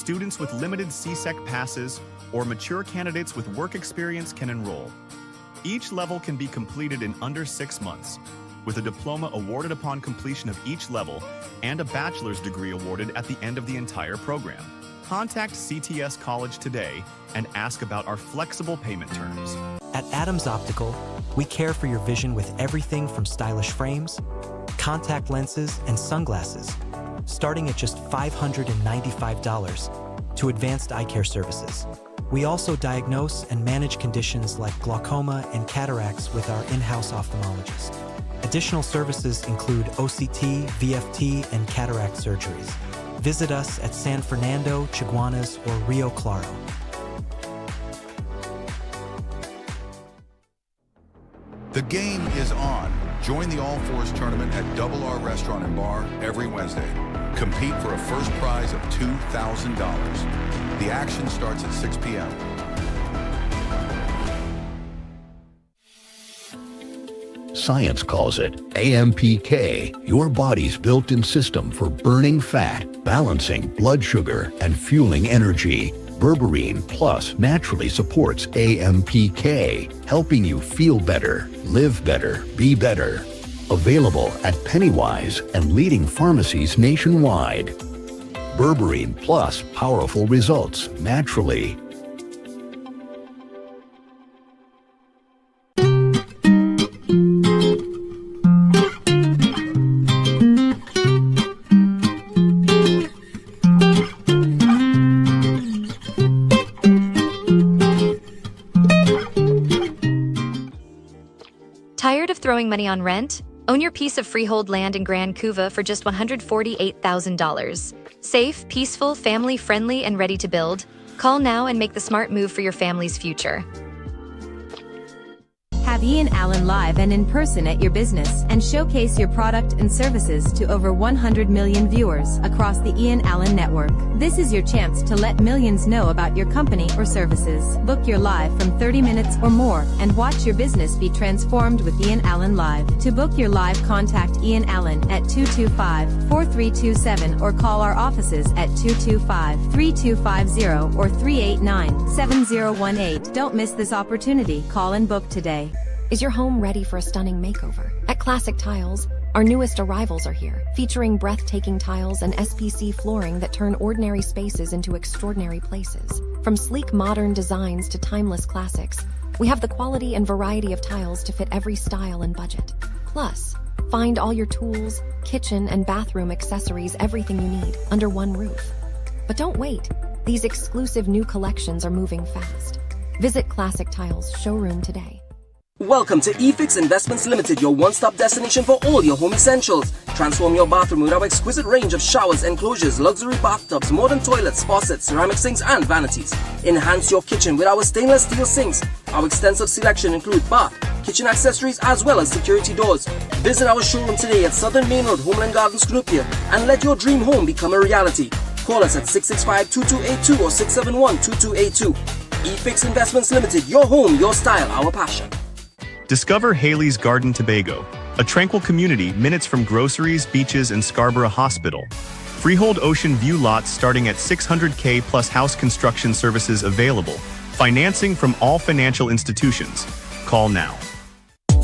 students with limited CSEC passes or mature candidates with work experience can enroll. Each level can be completed in under 6 months, with a diploma awarded upon completion of each level and a bachelor's degree awarded at the end of the entire program. Contact CTS College today and ask about our flexible payment terms. At Adams Optical, we care for your vision with everything from stylish frames, contact lenses, and sunglasses, starting at just $595 to advanced eye care services. We also diagnose and manage conditions like glaucoma and cataracts with our in-house ophthalmologist. Additional services include OCT, VFT, and cataract surgeries. Visit us at San Fernando, Chaguanas, or Rio Claro. The game is on. Join the All Fours tournament at Double R Restaurant and Bar every Wednesday. Compete for a first prize of $2,000. The action starts at 6 p.m. Science calls it AMPK, your body's built-in system for burning fat, balancing blood sugar, and fueling energy. Berberine Plus naturally supports AMPK, helping you feel better, live better, be better. Available at Pennywise and leading pharmacies nationwide. Berberine Plus, powerful results naturally. Tired of throwing money on rent? Own your piece of freehold land in Grand Couva for just $148,000. Safe, peaceful, family-friendly, and ready to build. Call now and make the smart move for your family's future. Have Ian Allen live and in person at your business and showcase your product and services to over 100 million viewers across the Ian Allen network. This is your chance to let millions know about your company or services. Book your live from 30 minutes or more and watch your business be transformed with Ian Allen Live. To book your live, contact Ian Allen at 225-4327 or call our offices at 225-3250 or 389-7018. Don't miss this opportunity. Call and book today. Is your home ready for a stunning makeover? At Classic Tiles, our newest arrivals are here, featuring breathtaking tiles and SPC flooring that turn ordinary spaces into extraordinary places. From sleek modern designs to timeless classics, we have the quality and variety of tiles to fit every style and budget. Plus, find all your tools, kitchen and bathroom accessories, everything you need, under one roof. But don't wait. These exclusive new collections are moving fast. Visit Classic Tiles showroom today. Welcome to eFix Investments Limited, your one-stop destination for all your home essentials. Transform your bathroom with our exquisite range of showers, enclosures, luxury bathtubs, modern toilets, faucets, ceramic sinks, and vanities. Enhance your kitchen with our stainless steel sinks. Our extensive selection includes bath, kitchen accessories, as well as security doors. Visit our showroom today at Southern Main Road, Homeland Gardens, Cunupia, and let your dream home become a reality. Call us at 665-2282 or 671-2282. eFix Investments Limited, your home, your style, our passion. Discover Haley's Garden Tobago, a tranquil community minutes from groceries, beaches, and Scarborough Hospital. Freehold ocean view lots starting at $600K plus house construction services available. Financing from all financial institutions. Call now.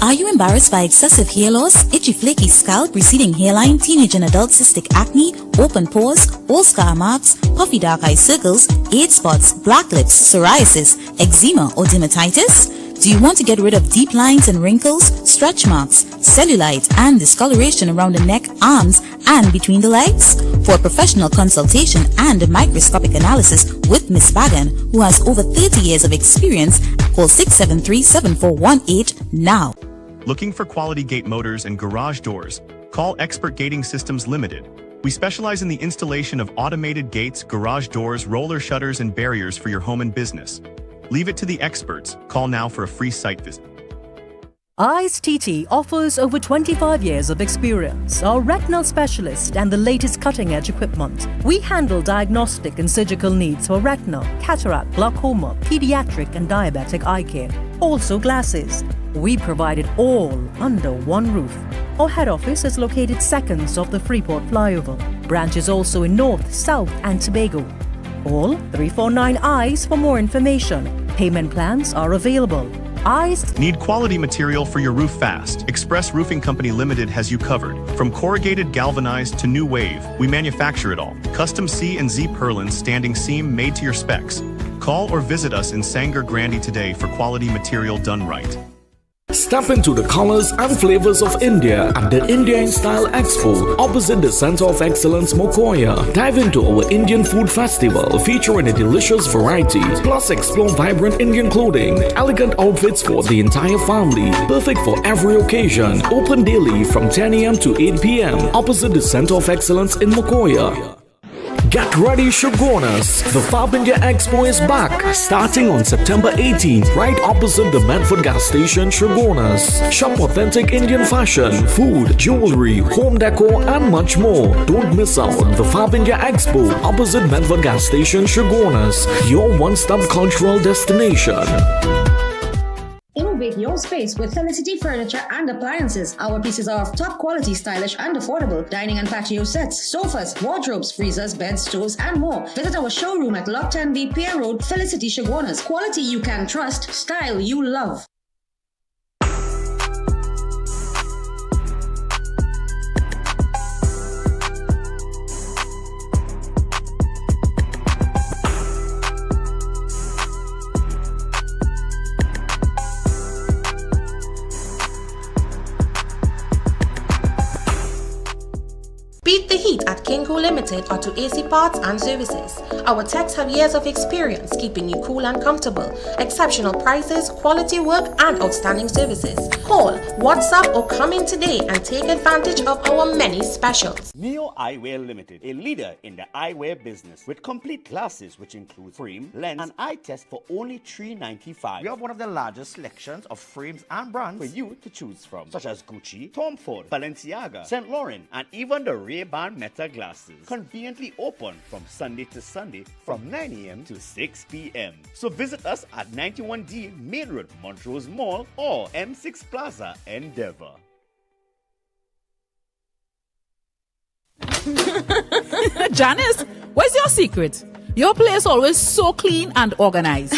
Are you embarrassed by excessive hair loss, itchy flaky scalp, receding hairline, teenage and adult cystic acne, open pores, old scar marks, puffy dark eye circles, age spots, black lips, psoriasis, eczema or dermatitis? Do you want to get rid of deep lines and wrinkles, stretch marks, cellulite, and discoloration around the neck, arms, and between the legs? For a professional consultation and a microscopic analysis with Ms. Bagan, who has over 30 years of experience, call 673-7418 now. Looking for quality gate motors and garage doors? Call Expert Gating Systems Limited. We specialize in the installation of automated gates, garage doors, roller shutters, and barriers for your home and business. Leave it to the experts. Call now for a free site visit. Eyes TT offers over 25 years of experience, are retinal specialist and the latest cutting-edge equipment. We handle diagnostic and surgical needs for retina, cataract, glaucoma, pediatric and diabetic eye care. Also glasses. We provide it all under one roof. Our head office is located seconds off the Freeport flyover. Branches also in North, South and Tobago. Call 349 ICE for more information. Payment plans are available. ICE. Need quality material for your roof fast? Express Roofing Company Limited has you covered. From corrugated galvanized to new wave, we manufacture it all. Custom C and Z purlin standing seam made to your specs. Call or visit us in Sanger Grande today for quality material done right. Step into the colors and flavors of India at the Indian Expo opposite the Center of Excellence Mokoya. Dive into our Indian Food Festival featuring a delicious variety, plus explore vibrant Indian clothing, elegant outfits for the entire family, perfect for every occasion. Open daily from 10 a.m. to 8 p.m. opposite the Center of Excellence in Mokoya. Get ready, Chaguanas! The Fab India Expo is back, starting on September 18th, right opposite the Medford gas station, Chaguanas. Shop authentic Indian fashion, food, jewelry, home decor, and much more. Don't miss out on the Fab India Expo opposite Medford gas station, Chaguanas, your one-stop cultural destination. Innovate your space with Felicity Furniture and Appliances. Our pieces are of top quality, stylish and affordable. Dining and patio sets, sofas, wardrobes, freezers, beds, stoves and more. Visit our showroom at Lot 10B Pier Road, Felicity, Chaguanas. Quality you can trust, style you love. Beat the heat at Kinko Limited Auto AC Parts and Services. Our techs have years of experience keeping you cool and comfortable. Exceptional prices, quality work, and outstanding services. Call, WhatsApp, or come in today and take advantage of our many specials. Neo Eyewear Limited, a leader in the eyewear business with complete glasses which include frame, lens, and eye test for only $3.95. We have one of the largest selections of frames and brands for you to choose from, such as Gucci, Tom Ford, Balenciaga, St. Laurent, and even the Ray-Ban Meta glasses. Conveniently open from Sunday to Sunday from 9 a.m. to 6 p.m. So visit us at 91D Main Road, Montrose Mall, or M6 Plaza, Endeavour. Janice, what's your secret? Your place always so clean and organized.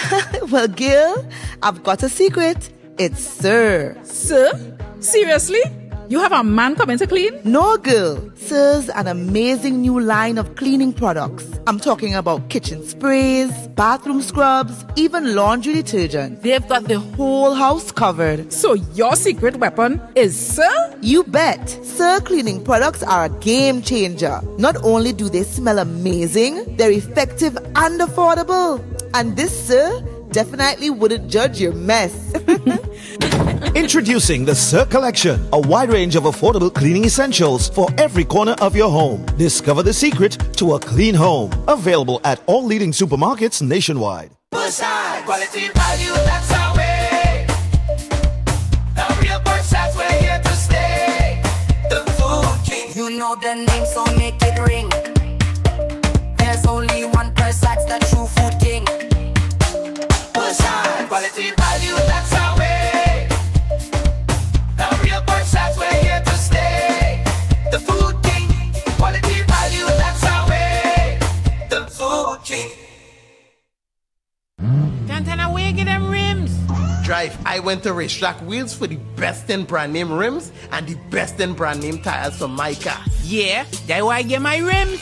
Well, Gil, I've got a secret. It's Sir. Sir? Seriously? You have a man coming to clean? No, girl. Sir's an amazing new line of cleaning products. I'm talking about kitchen sprays, bathroom scrubs, even laundry detergent. They've got the whole house covered. So your secret weapon is Sir? You bet. Sir cleaning products are a game changer. Not only do they smell amazing, they're effective and affordable. And this Sir definitely wouldn't judge your mess. Introducing the Sir Collection, a wide range of affordable cleaning essentials for every corner of your home. Discover the secret to a clean home. Available at all leading supermarkets nationwide. Persad, quality value, that's our way. The real Persad, we're here to stay. The food king, you know the name, so make it ring. There's only one Persad, the true food king. Persad, quality value, that's our way. The real Persad, we're here to stay. The food king, quality value, that's our way. The food king. Cantana, where get them rims? Drive, I went to Racetrack Wheels for the best in brand name rims and the best in brand name tires for my car. Yeah, that's why I get my rims.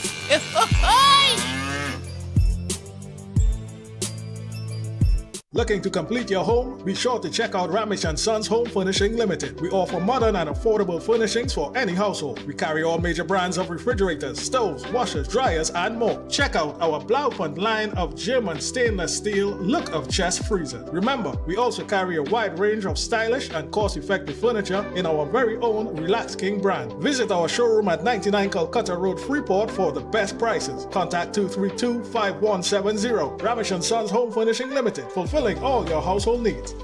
Looking to complete your home? Be sure to check out Ramesh & Sons Home Furnishing Limited. We offer modern and affordable furnishings for any household. We carry all major brands of refrigerators, stoves, washers, dryers, and more. Check out our Blaufund line of German stainless steel look of chest freezers. Remember, we also carry a wide range of stylish and cost-effective furniture in our very own Relax King brand. Visit our showroom at 99 Calcutta Road, Freeport for the best prices. Contact 232-5170. Ramesh & Sons Home Furnishing Limited. Fulfilling all your household needs.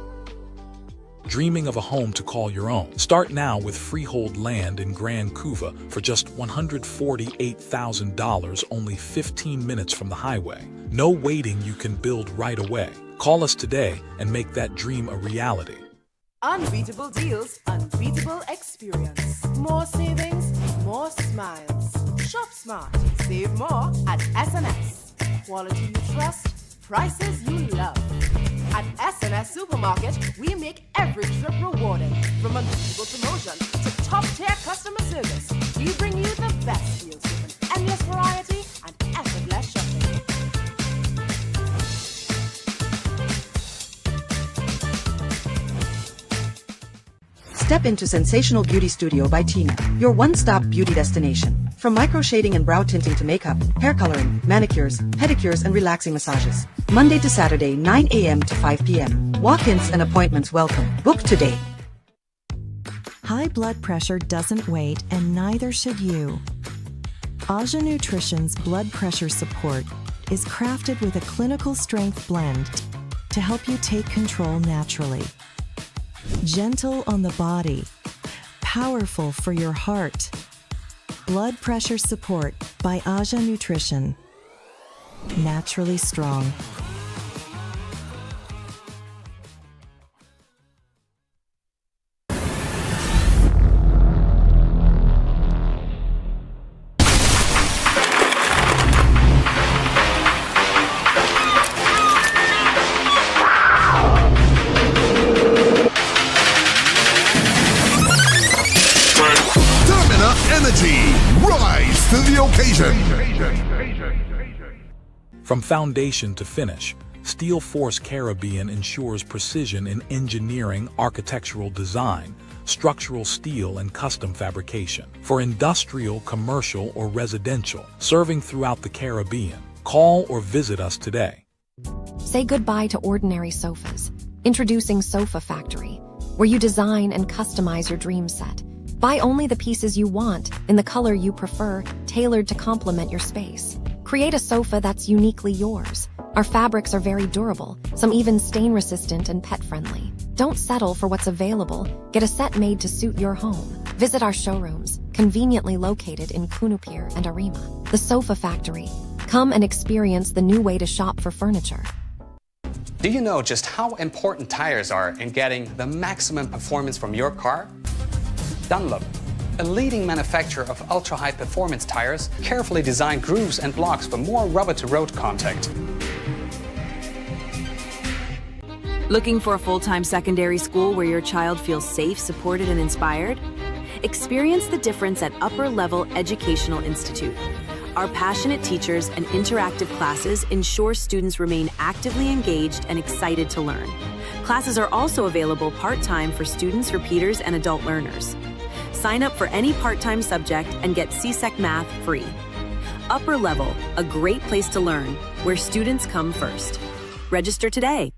Dreaming of a home to call your own? Start now with freehold land in Grand Couva for just $148,000, only 15 minutes from the highway. No waiting, you can build right away. Call us today and make that dream a reality. Unbeatable deals, unbeatable experience. More savings, more smiles. Shop smart, save more at SNS. Quality you trust, prices you love. At S&S Supermarket, we make every trip rewarding. From unbeatable promotion to top-tier customer service, we bring you the best deals with an endless variety and effortless shopping. Step into Sensational Beauty Studio by Tina, your one-stop beauty destination. From micro shading and brow tinting to makeup, hair coloring, manicures, pedicures, and relaxing massages. Monday to Saturday, 9 a.m. to 5 p.m. Walk-ins and appointments welcome. Book today. High blood pressure doesn't wait, and neither should you. Aja Nutrition's blood pressure support is crafted with a clinical strength blend to help you take control naturally. Gentle on the body, powerful for your heart. Blood pressure support by Aja Nutrition. Naturally strong. Rise to the occasion. From foundation to finish, Steel Force Caribbean ensures precision in engineering, architectural design, structural steel, and custom fabrication. For industrial, commercial, or residential, serving throughout the Caribbean, call or visit us today. Say goodbye to ordinary sofas. Introducing Sofa Factory, where you design and customize your dream set. Buy only the pieces you want, in the color you prefer, tailored to complement your space. Create a sofa that's uniquely yours. Our fabrics are very durable, some even stain-resistant and pet-friendly. Don't settle for what's available. Get a set made to suit your home. Visit our showrooms, conveniently located in Cunupia and Arima. The Sofa Factory. Come and experience the new way to shop for furniture. Do you know just how important tires are in getting the maximum performance from your car? Dunlop, a leading manufacturer of ultra-high performance tires, carefully designed grooves and blocks for more rubber-to-road contact. Looking for a full-time secondary school where your child feels safe, supported, and inspired? Experience the difference at Upper Level Educational Institute. Our passionate teachers and interactive classes ensure students remain actively engaged and excited to learn. Classes are also available part-time for students, repeaters, and adult learners. Sign up for any part-time subject and get CSEC Math free. Upper Level, a great place to learn, where students come first. Register today.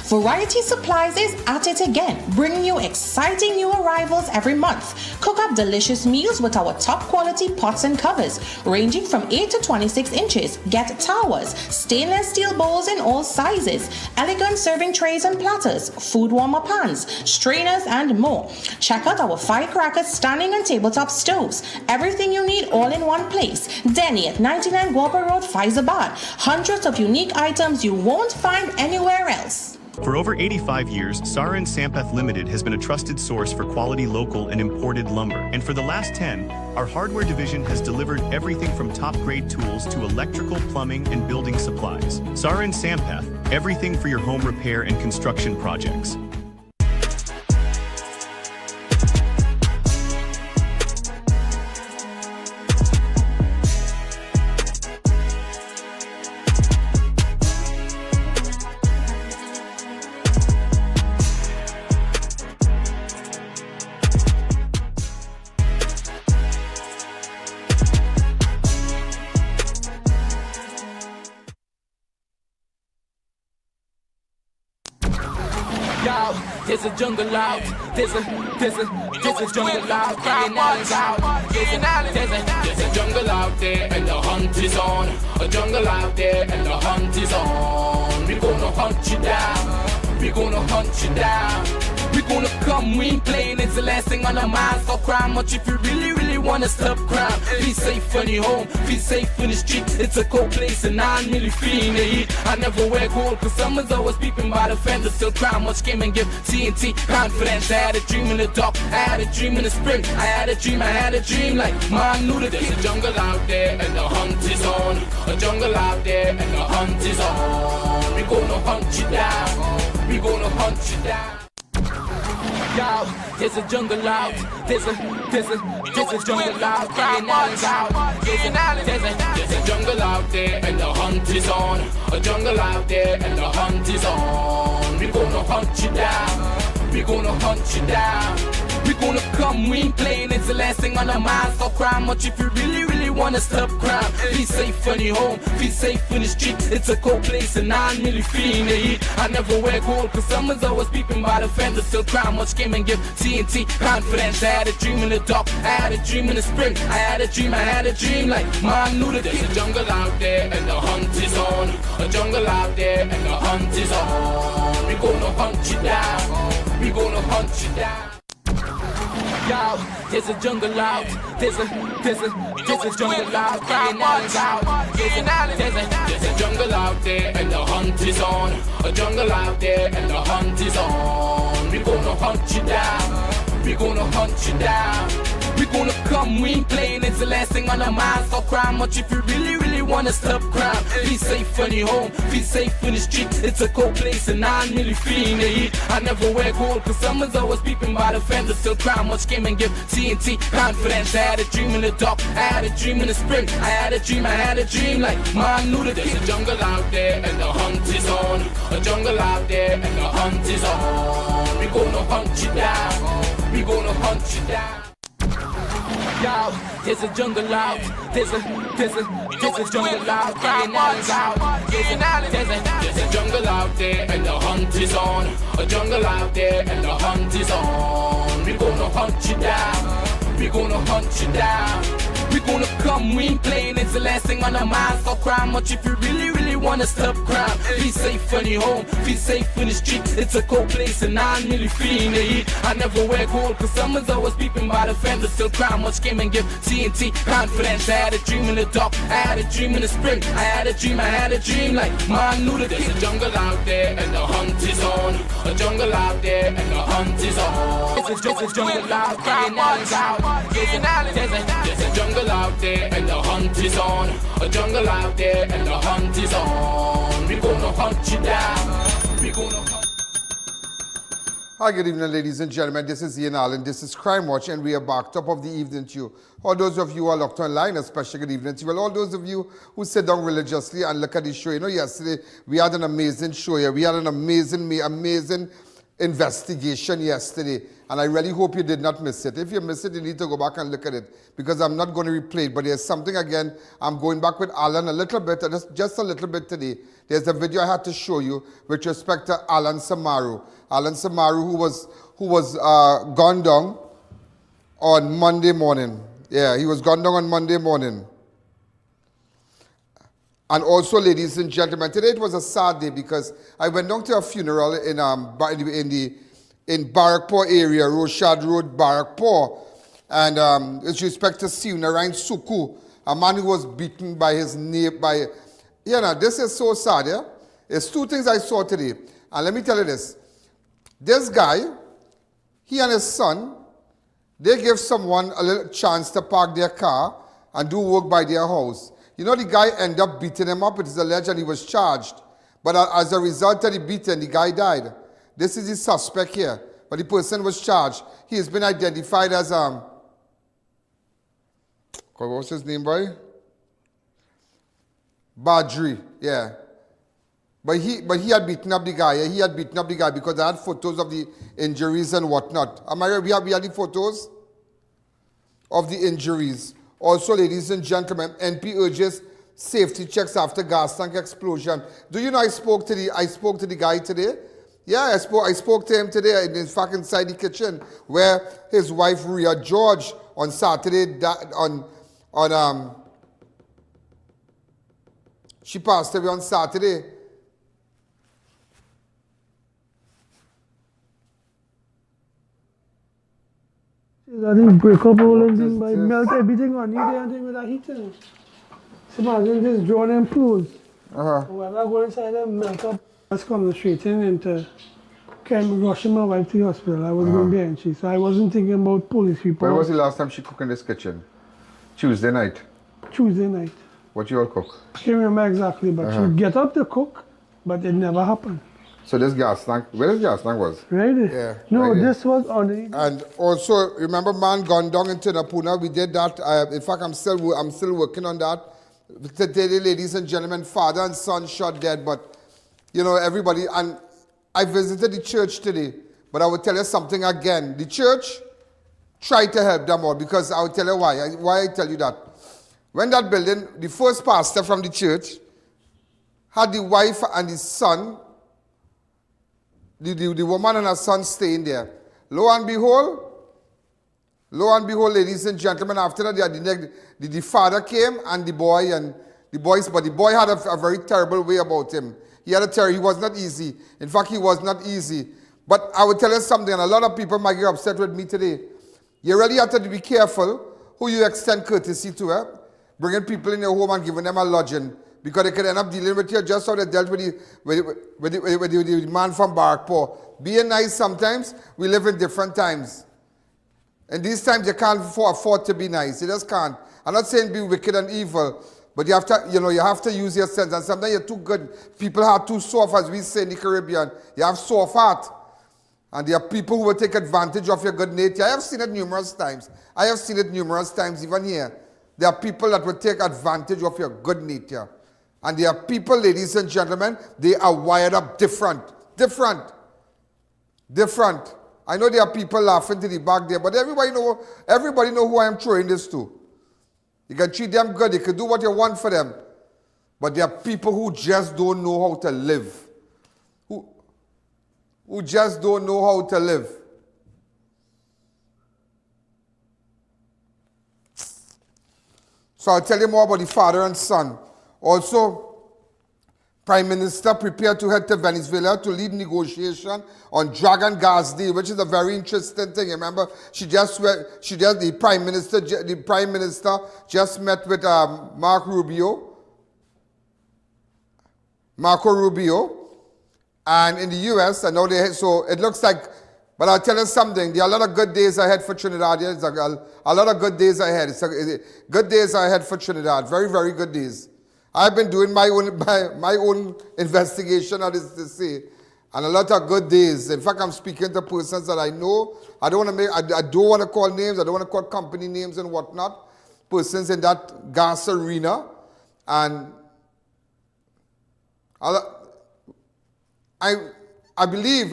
Variety Supplies is at it again, bringing you exciting new arrivals every month. Cook up delicious meals with our top quality pots and covers, ranging from 8 to 26 inches. Get towers, stainless steel bowls in all sizes, elegant serving trays and platters, food warmer pans, strainers, and more. Check out our firecrackers, standing and tabletop stoves. Everything you need all in one place. Denny at 99 Guapa Road, Faizabad. Hundreds of unique items you won't find anywhere else. For over 85 years, Siewnarine Sookhoo Limited has been a trusted source for quality local and imported lumber. And for the last 10, our hardware division has delivered everything from top-grade tools to electrical, plumbing, and building supplies. Siewnarine Sookhoo, everything for your home repair and construction projects. There's a jungle out. There's a jungle out. There's a jungle out there and the hunt is on. A jungle out there and the hunt is on. We're gonna hunt you down. We're gonna hunt you down. We're gonna come, we ain't playing. It's the last thing on our minds. So cry much if you really wanna stop crime. Be safe when you're home, be safe in the street. It's a cold place and I'm really feeling the heat. I never wear gold cause someone's always peeping by the fence. Still crime, much came and give TNT confidence. I had a dream in the dark, I had a dream in the spring. I had a dream like man knew that there's a jungle out there and the hunt is on. A jungle out there and the hunt is on. We gonna hunt you down, we gonna hunt you down. Yo, there's a jungle out, there's a jungle out, I.A.N out. There's a jungle out there and the hunt is on. A jungle out there and the hunt is on. We gonna hunt you down, we gonna hunt you down. We gonna come, we ain't playing, it's the last thing on our minds. Stop crime much if you really wanna stop crime. Be safe when you're home, be safe in the street. It's a cold place and I'm really feeling the heat. I never wear gold cause someone's always peeping by the fence. Still crime much came and give TNT confidence. I had a dream in the dark, I had a dream in the spring. I had a dream like man knew that there's a jungle out there and the hunt is on. A jungle out there and the hunt is on. We gonna hunt you down, we gonna hunt you down. Yo, there's a jungle out, there's a jungle out, I.A.N out. There's a jungle out there and the hunt is on. A jungle out there and the hunt is on. We gonna hunt you down, we gonna hunt you down. We gonna come, we ain't playing, it's the last thing on our minds. Stop crime much if you really wanna stop crime. Be safe when you're home, be safe in the street. It's a cold place and I'm really feeling the heat. I never wear gold cause someone's always peeping by the fence. Still crime much came and give TNT confidence. I had a dream in the dark, I had a dream in the spring. I had a dream like man knew that there's a jungle out there and the hunt is on. A jungle out there and the hunt is on. We gonna hunt you down, we gonna hunt you down. Yo, there's a jungle out, there's a jungle out, I.A.N out. There's a jungle out there and the hunt is on. A jungle out there and the hunt is on. We gonna hunt you down, we gonna hunt you down. We gonna come, we ain't playing, it's the last thing on our minds. Stop crime much if you really wanna stop crime. Be safe when you're home, be safe in the street. It's a cold place and I'm really feeling the heat. I never wear gold cause someone's always peeping by the fence. Still crime much came and give TNT confidence. I had a dream in the dark, I had a dream in the spring. I had a dream like man knew that there's a jungle out there and the hunt is on. A jungle out there and the hunt is on. It's a jungle out, I.A.N out. There's a jungle out there and the hunt is on. A jungle out there and the hunt is on. We gonna hunt you down, we gonna hunt. Hi, good evening, ladies and gentlemen. This is Ian, this is Crime Watch, and we are back top of the evening to you. All those of you who are locked online, especially good evening to you. Well, all those of you who sit down religiously and look at the show, you know, yesterday we had an amazing show here. We had an amazing investigation yesterday, and I really hope you did not miss it. If you missed it, you need to go back and look at it, because I'm not going to replay it, but there's something again. I'm going back with Alan a little bit, just a little bit today. There's a video I had to show you with respect to Alan Samaru. Alan Samaru, who was gone down on Monday morning. Yeah, he was gone down on Monday morning. And also, ladies and gentlemen, today it was a sad day because I went down to a funeral in Barrackpore area, Rochard Road, Barrackpore, and with respect to Siewnarine Sookhoo, a man who was beaten by his neighbor. This is so sad. Yeah, there's two things I saw today, and let me tell you this. This guy, he and his son, they give someone a little chance to park their car and do work by their house. You know, the guy ended up beating him up. It is alleged, and he was charged. But as a result of the beating, the guy died. This is the suspect here. But the person was charged. He has been identified as, what's his name, boy? Badri, yeah. But he had beaten up the guy. Yeah? He had beaten up the guy because I had photos of the injuries and whatnot. Am I right? We had the photos of the injuries. Also, ladies and gentlemen, NP urges safety checks after gas tank explosion. Do you know I spoke to the guy today? Yeah, I spoke to him today, in fact, inside the kitchen, where his wife Ria George on Saturday she passed away on Saturday. She's I think break up all and thing by melt everything on you there and thing with a heater. So imagine just draw them pools. When I go inside and melt up, I was coming straight into rushing my wife to the hospital. I was going behind she, so I wasn't thinking about police people. When was the last time she cooked in this kitchen? Tuesday night? Tuesday night. What you all cook? I can't remember exactly, but she get up to cook, but it never happened. So this gas tank, where this gas tank was? Right there. Yeah. No, right this was on the... And also, remember man gone down into Napuna, we did that. In fact, I'm still working on that. Today, ladies and gentlemen, father and son shot dead, but, you know, everybody, and I visited the church today, but I will tell you something again. The church tried to help them all, because I will tell you why. Why I tell you that. When that building, the first pastor from the church had the wife and the son, the woman and her son staying there. Lo and behold, ladies and gentlemen, after that, the father came and the boy but the boy had a very terrible way about him. He was not easy. In fact, he was not easy. But I will tell you something, and a lot of people might get upset with me today. You really have to be careful who you extend courtesy to, bringing people in your home and giving them a lodging, because they could end up dealing with you just how they dealt with the man from Barrackpore. Being nice sometimes, we live in different times. And these times you can't afford to be nice. You just can't. I'm not saying be wicked and evil, but you have to use your sense. And sometimes you're too good. People are too soft, as we say in the Caribbean. You have soft heart. And there are people who will take advantage of your good nature. I have seen it numerous times. Even here. There are people that will take advantage of your good nature. And there are people, ladies and gentlemen, they are wired up different. I know there are people laughing to the back there, but everybody know who I am throwing this to. You can treat them good, you can do what you want for them. But there are people who just don't know how to live. Who just don't know how to live. So I'll tell you more about the father and son. Also, Prime Minister prepared to head to Venezuela to lead negotiation on drug and gas deal, which is a very interesting thing. Remember, the Prime Minister just met with Marco Rubio, and in the U.S. and now so it looks like. But I'll tell you something. There are a lot of good days ahead for Trinidad. There's a lot of good days ahead. Good days ahead for Trinidad. Very, very good days. I've been doing my own investigation, as to say, and a lot of good days. In fact, I'm speaking to persons that I know. I don't want to call names. I don't want to call company names and whatnot. Persons in that gas arena, and I believe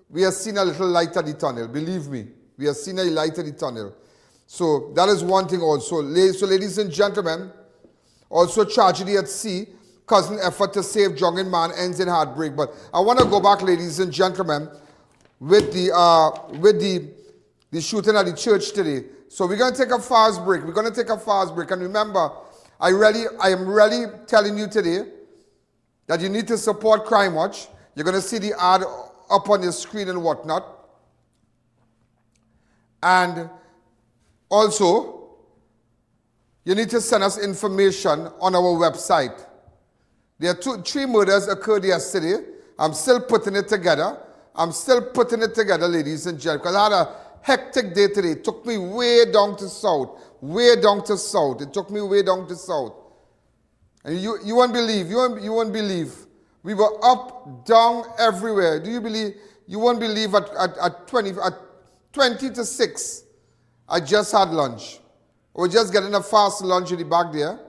we have seen a little light at the tunnel. Believe me, we have seen a light at the tunnel. So that is one thing also. So ladies and gentlemen, also tragedy at sea, cousin effort to save drunken man ends in heartbreak. But I want to go back, ladies and gentlemen, with the shooting at the church today. So we're going to take a fast break. And remember, I am really telling you today that you need to support Crime Watch. You're going to see the ad up on your screen and whatnot. And also, you need to send us information on our website. There are 3 murders occurred yesterday. I'm still putting it together, ladies and gentlemen, because I had a hectic day today. It took me way down to south. It took me way down to south. And you won't believe. We were up, down, everywhere. Do you believe? You won't believe at 20 to 6, I just had lunch. We're just getting a fast lunch in the back there.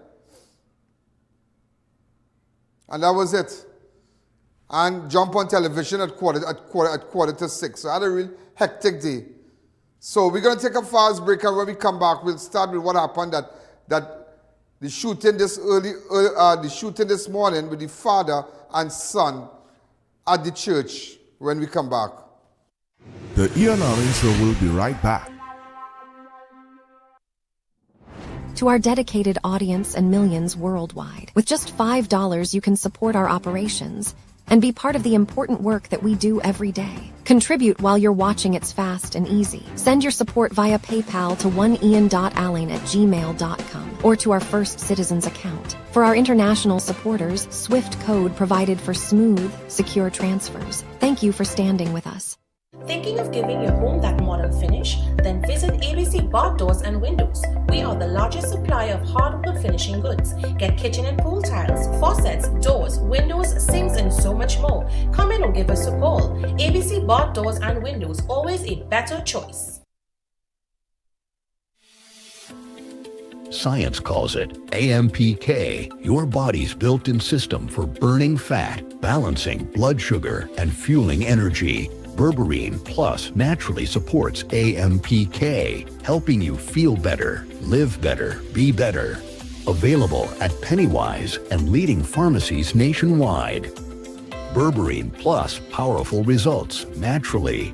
And that was it. And jump on television at quarter to 6. So I had a real hectic day. So we're going to take a fast break, and when we come back, we'll start with what happened that the shooting this morning with the father and son at the church when we come back. The I.A.N Show will be right back. To our dedicated audience and millions worldwide, with just $5 you can support our operations. and be part of the important work that we do every day. Contribute while you're watching. It's fast and easy. Send your support via PayPal to oneian.alleyne@gmail.com or to our First Citizens account. For our international supporters, Swift code provided for smooth, secure transfers. Thank you for standing with us. Thinking of giving your home that modern finish? Then visit ABC Bath Doors and Windows. We are the largest supplier of hardwood finishing goods. Get kitchen and pool tiles, faucets, doors, windows, sinks, and so much more. Come in or give us a call. ABC Bath Doors and Windows, always a better choice. Science calls it AMPK, your body's built-in system for burning fat, balancing blood sugar, and fueling energy. Berberine Plus naturally supports AMPK, helping you feel better, live better, be better. Available at Pennywise and leading pharmacies nationwide. Berberine Plus, powerful results naturally.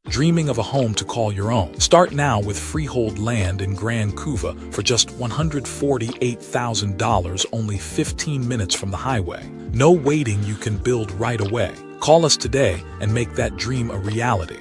Dreaming of a home to call your own? Start now with freehold land in Grand Couva for just $148,000, only 15 minutes from the highway. No waiting, you can build right away. Call us today and make that dream a reality.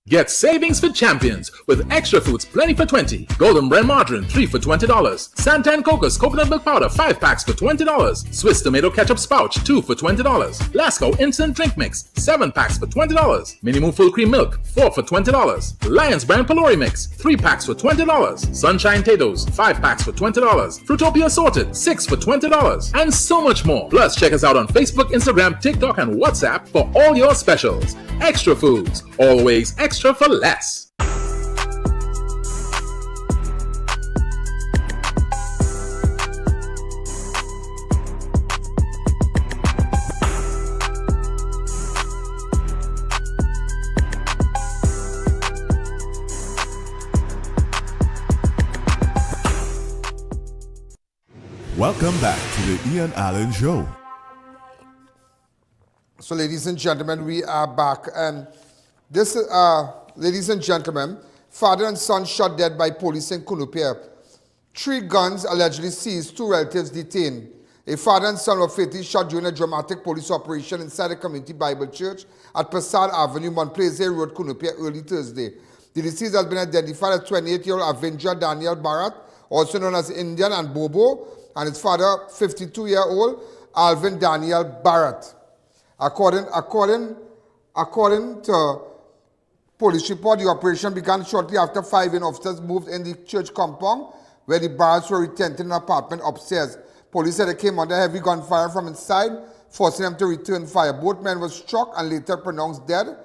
Get savings for champions with Extra Foods Plenty for $20. Golden Brand Margarine 3 for $20. Santan Cocos Coconut Milk Powder 5 packs for $20. Swiss Tomato Ketchup Spouch 2 for $20. Lasco Instant Drink Mix 7 packs for $20. Minimum Full Cream Milk 4 for $20. Lions Brand Pelori Mix 3 packs for $20. Sunshine Tatoes 5 packs for $20. Fruitopia Assorted 6 for $20. And so much more. Plus check us out on Facebook, Instagram, TikTok, and WhatsApp for all your specials. Extra Foods, always extra for less. Welcome back to the I.A.N Show. So, ladies and gentlemen, we are back, and this, ladies and gentlemen, father and son shot dead by police in Cunupia. 3 guns allegedly seized, 2 relatives detained. A father and son were fatally shot during a dramatic police operation inside a community Bible church at Persad Avenue, Mon Plasir Road, Cunupia, early Thursday. The deceased has been identified as 28-year-old Avindra Daniel Bharath, also known as Indian, and Bobo, and his father, 52-year-old Alvin Daniel Bharath. According to police report, the operation began shortly after 5 officers moved in the church compound where the Bharaths were retained in an apartment upstairs. Police said they came under heavy gunfire from inside, forcing them to return fire. Both men were struck and later pronounced dead.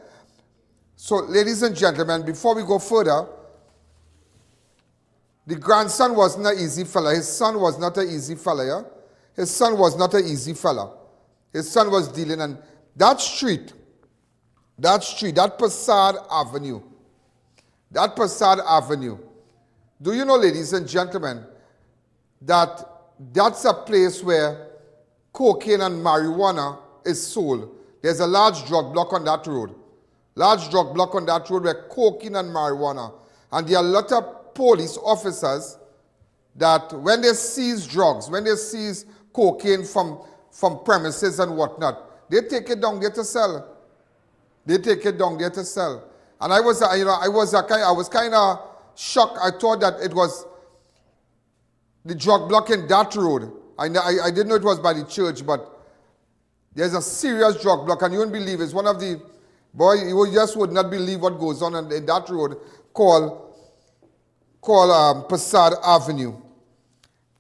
So, ladies and gentlemen, before we go further, the grandson wasn't an easy fella. His son was not an easy fella, yeah? His son was not an easy fella. His son was dealing, and that street, that Persad Avenue, do you know, ladies and gentlemen, that that's a place where cocaine and marijuana is sold? There's a large drug block on that road. Where cocaine and marijuana. And there are a lot of police officers that when they seize drugs, when they seize cocaine from premises and whatnot, they take it down there to sell. And I was kind of shocked. I thought that it was the drug block in that road. I didn't know it was by the church, but there's a serious drug block, and you wouldn't believe it's one of the, boy, you just would not believe what goes on in that road called called Persad Avenue.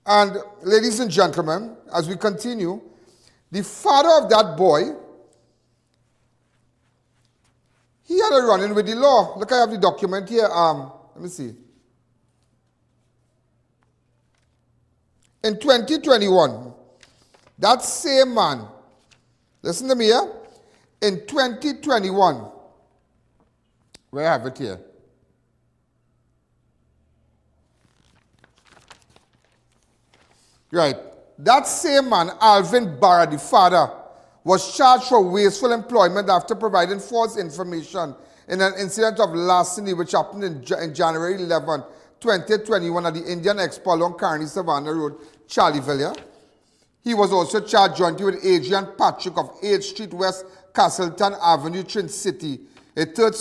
And ladies and gentlemen, as we continue, the father of that boy, he had a run-in with the law. Look, I have the document here. Let me see. In 2021, that same man, listen to me here, in 2021, where I have it here. Right. That same man, Alvin Bharath, the father, was charged for wasteful employment after providing false information in an incident of larceny which happened in January 11, 2021 at the Indian Expo along Caroni Savannah Road, Charlieville. Yeah? He was also charged jointly with Adrian Patrick of 8th Street West, Castleton Avenue, Trinidad City. A third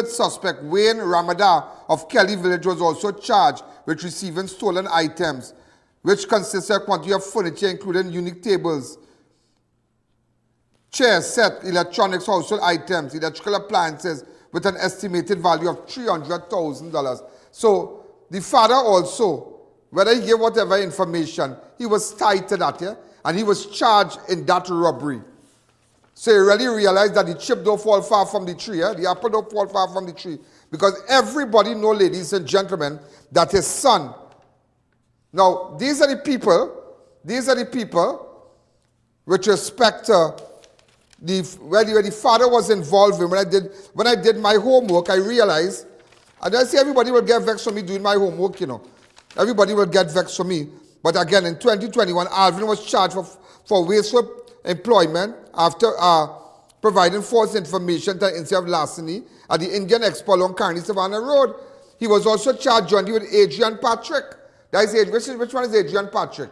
suspect, Wayne Ramadan of Kelly Village, was also charged with receiving stolen items, which consisted of a quantity of furniture, including unique tables, chairs, set, electronics, household items, electrical appliances, with an estimated value of $300,000. So the father also, whether he gave whatever information, he was tied to that, yeah? And he was charged in that robbery. So he really realized that the chip don't fall far from the tree, yeah? The apple don't fall far from the tree. Because everybody knows, ladies and gentlemen, that his son. Now, these are the people with respect to where the father was involved in. When I did my homework, I realized, and I say everybody will get vexed for me doing my homework, you know. Everybody will get vexed for me. But again, in 2021, Alvin was charged for wasteful employment after providing false information to the incident of larceny at the Indian Expo along Caroni Savannah Road. He was also charged jointly with Adrian Patrick. That is, which one is Adrian Patrick?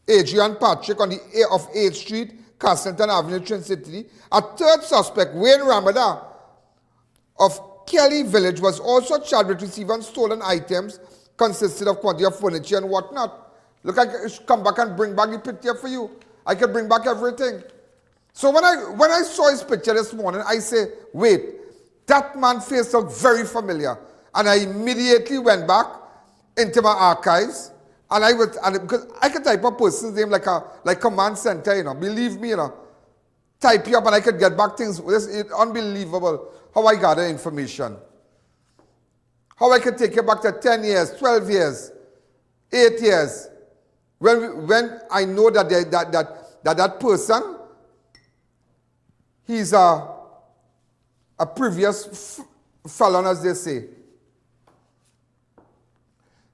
Adrian Patrick of 8th Street, Castleton Avenue, Trinidad City. A third suspect, Wayne Ramadan of Kelly Village, was also charged with receiving stolen items consisted of quantity of furniture and whatnot. Look, I can come back and bring back the picture for you. I can bring back everything. So when I saw his picture this morning, I say, wait, that man's face looked very familiar. And I immediately went back into my archives, and because I could type a person's name like command center, you know. Believe me, you know. Type you up and I could get back things. It's unbelievable how I gather information. How I could take you back to 10 years, 12 years, 8 years. When I know that that person, he's a previous felon, as they say.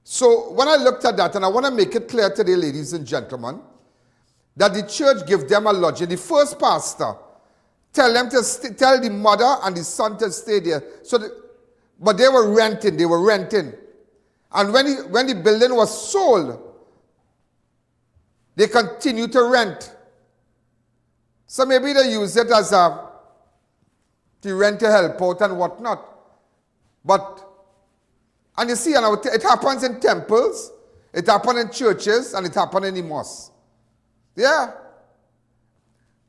So when I looked at that, and I want to make it clear today, ladies and gentlemen, that the church give them a lodging. The first pastor tell them to tell the mother and the son to stay there. But they were renting. And when the building was sold, they continued to rent. So maybe they use it as to rent to help out and whatnot. And you see, it happens in temples, it happens in churches, and it happens in the mosques. Yeah.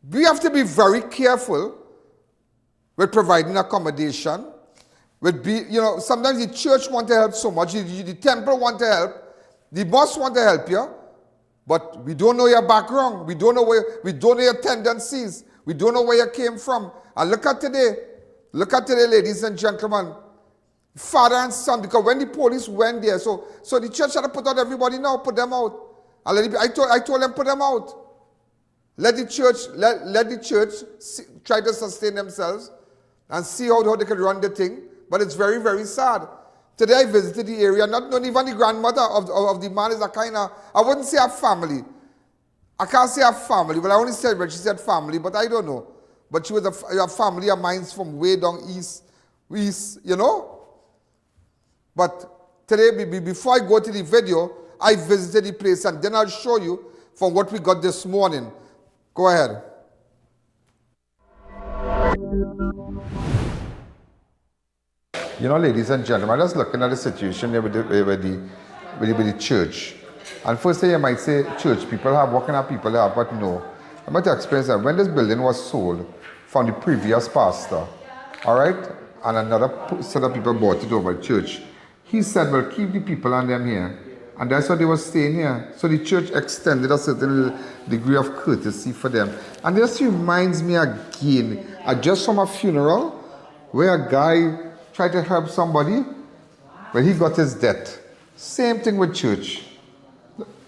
We have to be very careful with providing accommodation. Sometimes the church want to help so much, the temple want to help, the mosque want to help you, but we don't know your background, we don't know your tendencies, we don't know where you came from. And look at today, ladies and gentlemen. Father and son, because when the police went there, so the church had to put out everybody now, put them out. And I told them, put them out. Let the church try to sustain themselves and see how they could run the thing. But it's very, very sad. Today I visited the area, not even the grandmother of the man is a kind of, I wouldn't say a family. I can't say a family, but I only said when she said family, but I don't know. But she was a family of mine from way down east, you know. But today, before I go to the video, I visited the place and then I'll show you from what we got this morning. Go ahead. You know, ladies and gentlemen, I'm just looking at the situation there with the church. And first thing you might say, church people have, what kind of people they have? But no. I'm going to explain that when this building was sold from the previous pastor, all right, and another set of people bought it over the church, he said, well, keep the people and them here. And that's why they were staying here. So the church extended a certain degree of courtesy for them. And this reminds me again, just from a funeral, where a guy tried to help somebody, but he got his death. Same thing with church.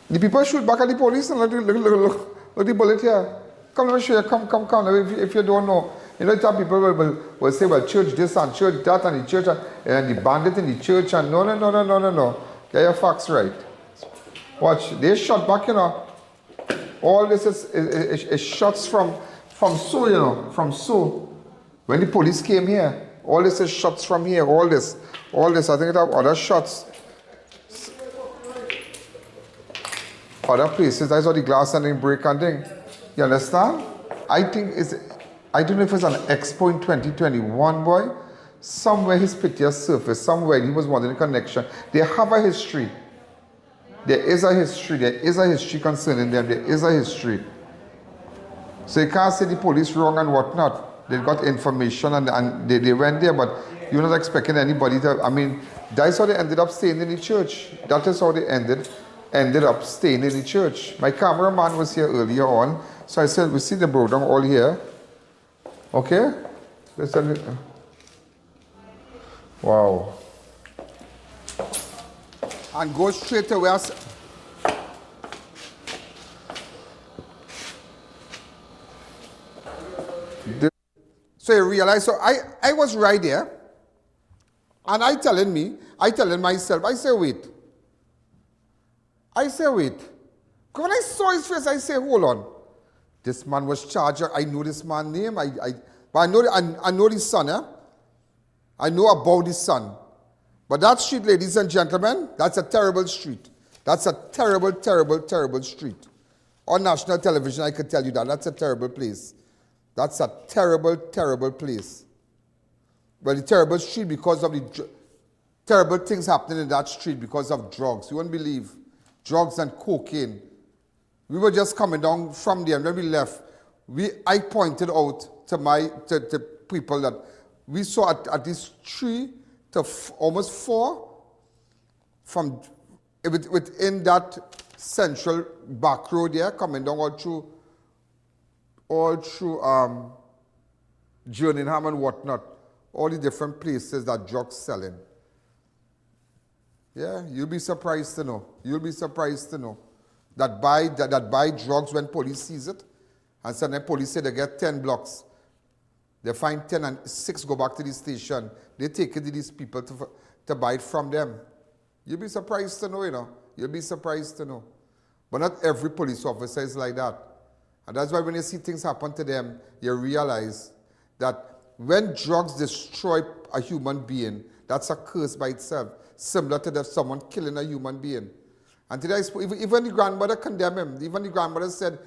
The people shoot back at the police and look the bullet here. Come, let me show you. Come. If you don't know. You know, some people will say, well, church this and church that and the church and the bandit in the church and no. Get your facts right. Watch, they shot back, you know. All this is shots from so, you know, from so. When the police came here, all this is shots from here, all this. I think it have other shots. Other places, I saw the glass and then break and thing. You understand? I don't know if it's an Expo in 2021, boy. Somewhere his picture surfaced, somewhere he was wanting a connection. They have a history. There is a history concerning them. There is a history. So you can't say the police wrong and whatnot. They got information and they went there, but you're not expecting anybody to, I mean, that's how they ended up staying in the church. That is how they ended up staying in the church. My cameraman was here earlier on, so I said, we see the bro down all here. Okay? Wow. And go straight to where... So you realize, so I was right there, and I telling myself, I say, wait. When I saw his face, I say, hold on. This man was charged. I know this man's name. But I know the son, eh? I know about the son. But that street, ladies and gentlemen, that's a terrible street. That's a terrible, terrible, terrible street. On national television, I could tell you that. That's a terrible place. That's a terrible, terrible place. Well, the terrible street because of the terrible things happening in that street because of drugs. You won't believe. Drugs and cocaine. We were just coming down from there, and when we left, I pointed out to people that we saw at this 3 to almost 4 from within that central back road there, coming down all through Journeyham and whatnot, all the different places that drugs selling. Yeah, you'll be surprised to know. That buy drugs when police sees it. And so then police say they get 10 blocks. They find 10 and 6 go back to the station. They take it to these people to buy it from them. You'll be surprised to know, you know. You'll be surprised to know. But not every police officer is like that. And that's why when you see things happen to them, you realize that when drugs destroy a human being, that's a curse by itself. Similar to someone killing a human being. And today, even the grandmother condemned him. Even the grandmother said,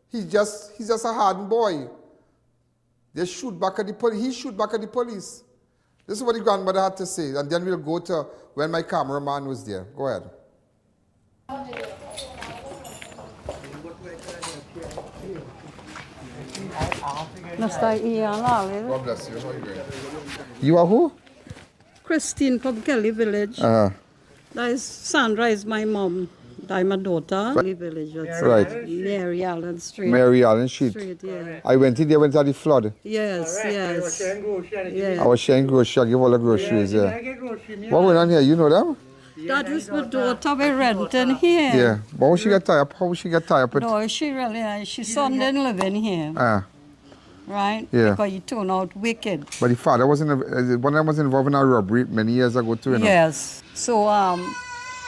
he's just a hardened boy. They shoot back at the police. He shoot back at the police. This is what the grandmother had to say. And then we'll go to when my cameraman was there. Go ahead. Mr. Ian. God bless you. How are you doing? You are who? Christine from Kelly Village. That is Sandra is my mom. I'm a daughter. Kelly Village. Right. Mary Allen Street. Mary Allen Street. Yeah. I went in there when it had the flood. Yes. I was sharing groceries. I give all the groceries. Yeah. What went on here? You know them? That is my daughter. We're renting here. Yeah. But how she get tired up? No, she really. She son didn't live in here. Right? Yeah. Because he turned out wicked. But the father one of them was involved in a robbery many years ago too, you know? Yes. So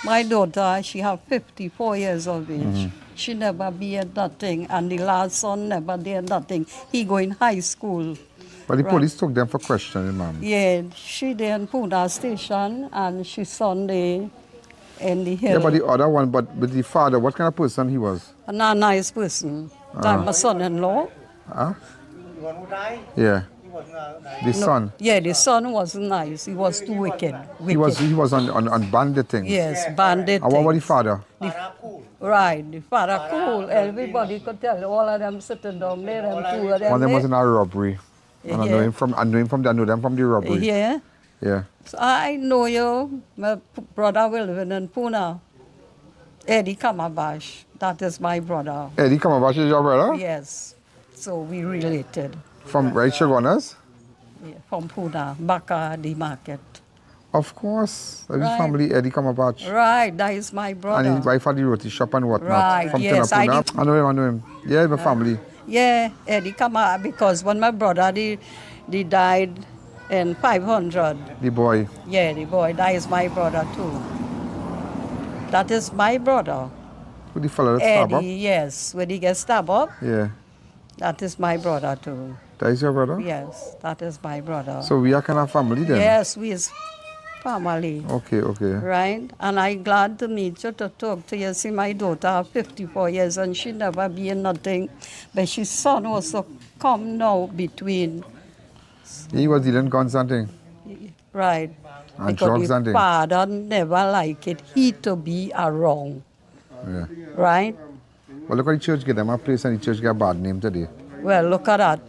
my daughter, she have 54 years of age. Mm-hmm. She never did nothing, and the last son never did nothing. He go in high school. But the police took them for questioning, ma'am. Yeah, she did in Puna station, and she son there in the hill. Yeah, but the other one, but with the father, what kind of person he was? A nice person. Like my son-in-law. Huh? Yeah. The son? Yeah, the son wasn't nice. He was too wicked. He was on bandit things? Yes, bandit And what about the father? Right, the father cool. Everybody could tell. All of them sitting down there, them two of them. One of them was in a robbery. And Yeah. I know them from the robbery. Yeah. Yeah. So I know you. My brother will live in Pune. Eddie Kamabash. That is my brother. Eddie Kamabash is your brother? Yes. So we related. From right Chaguanas? Yeah, from Pune, Baka, the market. Of course. That is Right. family, Eddie Kamabash. Right, that is my brother. And his wife had the roti shop and whatnot. Right, From yes, Pune. I I know him. Yeah, my family. Yeah, Eddie Kama, because when my brother, they died in 500. The boy. Yeah, the boy, that is my brother too. That is my brother. Who the fellow that stab up? Eddie, yes, when he gets stabbed up, Yeah. that is my brother too. That is your brother? Yes, that is my brother. So we are kind of family then? Yes, we is family. Okay. Right? And I'm glad to meet you, to talk to you. See, my daughter, 54 years, and she never been nothing. But she's son also come now between. He was dealing guns and thing. Right. And because drugs the and thing. father never like it. He to be around. Yeah. Right? Well, look at the church get them a place and the church get a bad name today. Well, look at that.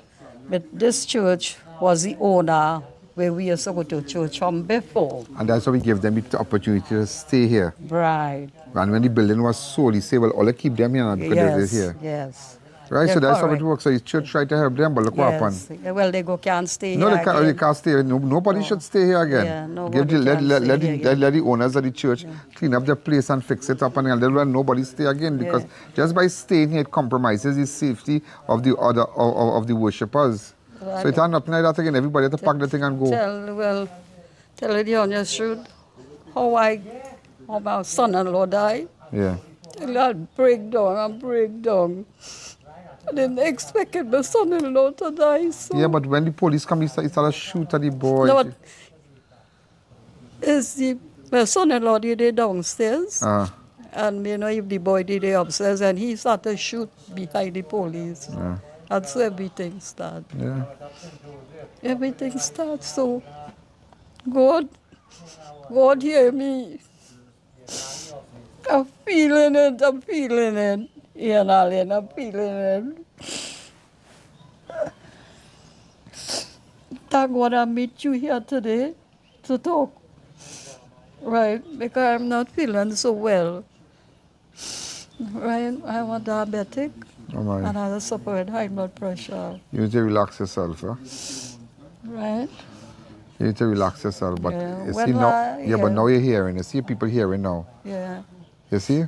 But this church was the owner where we used to go to church from before. And that's why we gave them the opportunity to stay here. Right. And when the building was sold, he said, well, all I keep them here now because they're Yes, here. yes. Right, Yeah, so that's how correct. it works. So the church tried to help them, but look what Yes. happened. Well, they can't stay No, here they can't, again. they can't stay. Nobody should stay here again. Yeah, Give nobody the, let, can let, stay let, here the, let the owners of the church clean up the place and fix it up, and then nobody stay again, because just by staying here, it compromises the safety of the other of the worshippers. Right. So it's not nothing like that again. Everybody have to pack the thing and go. Tell it on your truth. How my son-in-law died. Yeah. I break down. I didn't expect my son-in-law to die. So. Yeah, but when the police come, he started to shoot at the boy. No, but my son-in-law did it downstairs. And if the boy did it upstairs, and he started to shoot behind the police. Yeah. That's where everything starts. Yeah. Everything starts. So God hear me. I'm feeling it. Ianalleyne, I'm feeling it. Thank God I meet you here today to talk. Right, because I'm not feeling so well. Right, I'm a diabetic. Oh my. And I suffer with high blood pressure. You need to relax yourself, huh? Right. You need to relax yourself, but Yeah, you when see now, I- but now you're hearing. You see people hearing now. Yeah. You see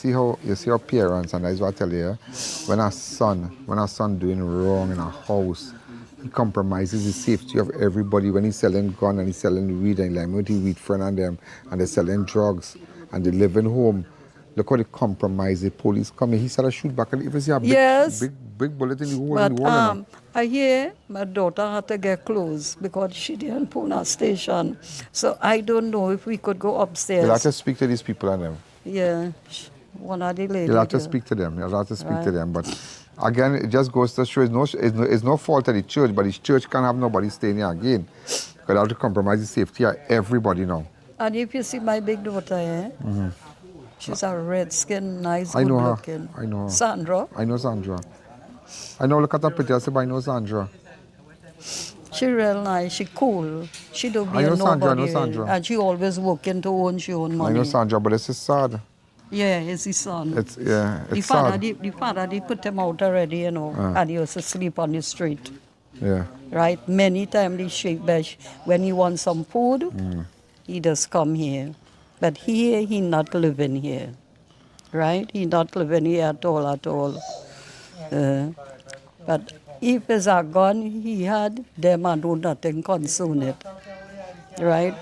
your parents, and that's what I tell you. When a son doing wrong in a house, he compromises the safety of everybody. When he's selling gun and he's selling weed and like with the weed friend and them, and they're selling drugs and they live in home. Look how they compromise. The police come in. He started to shoot back, and if you see a big bullet in the hole, But in the wall, you know. I hear my daughter had to get close because she didn't Pune station. So I don't know if we could go upstairs. You'll have to speak to these people and them. Yeah, one of the ladies. You'll have to speak to them. You'll have to speak to Right. them. But again, it just goes to show it's no fault of the church, but the church can't have nobody staying here again. Because they have to compromise the safety of everybody now. And if you see my big daughter, she's a red skin, nice, I good know her. looking. I know her. Sandra. I know Sandra. I know, look at her picture, I say, but I know Sandra. She real nice, she cool. She don't be I know a Sandra, I know nobody. Sandra. And she always working to earn she own I money. know Sandra, but it's just sad. Yeah, it's his son. It's The sad. father, they put him out already, and he used to sleep on the street. Yeah. Right? Many times they shake bash. When he wants some food, he just come here. But here, he not living here. Right? He not living here at all. But if it's a gun he had, them I do nothing concern it. Right?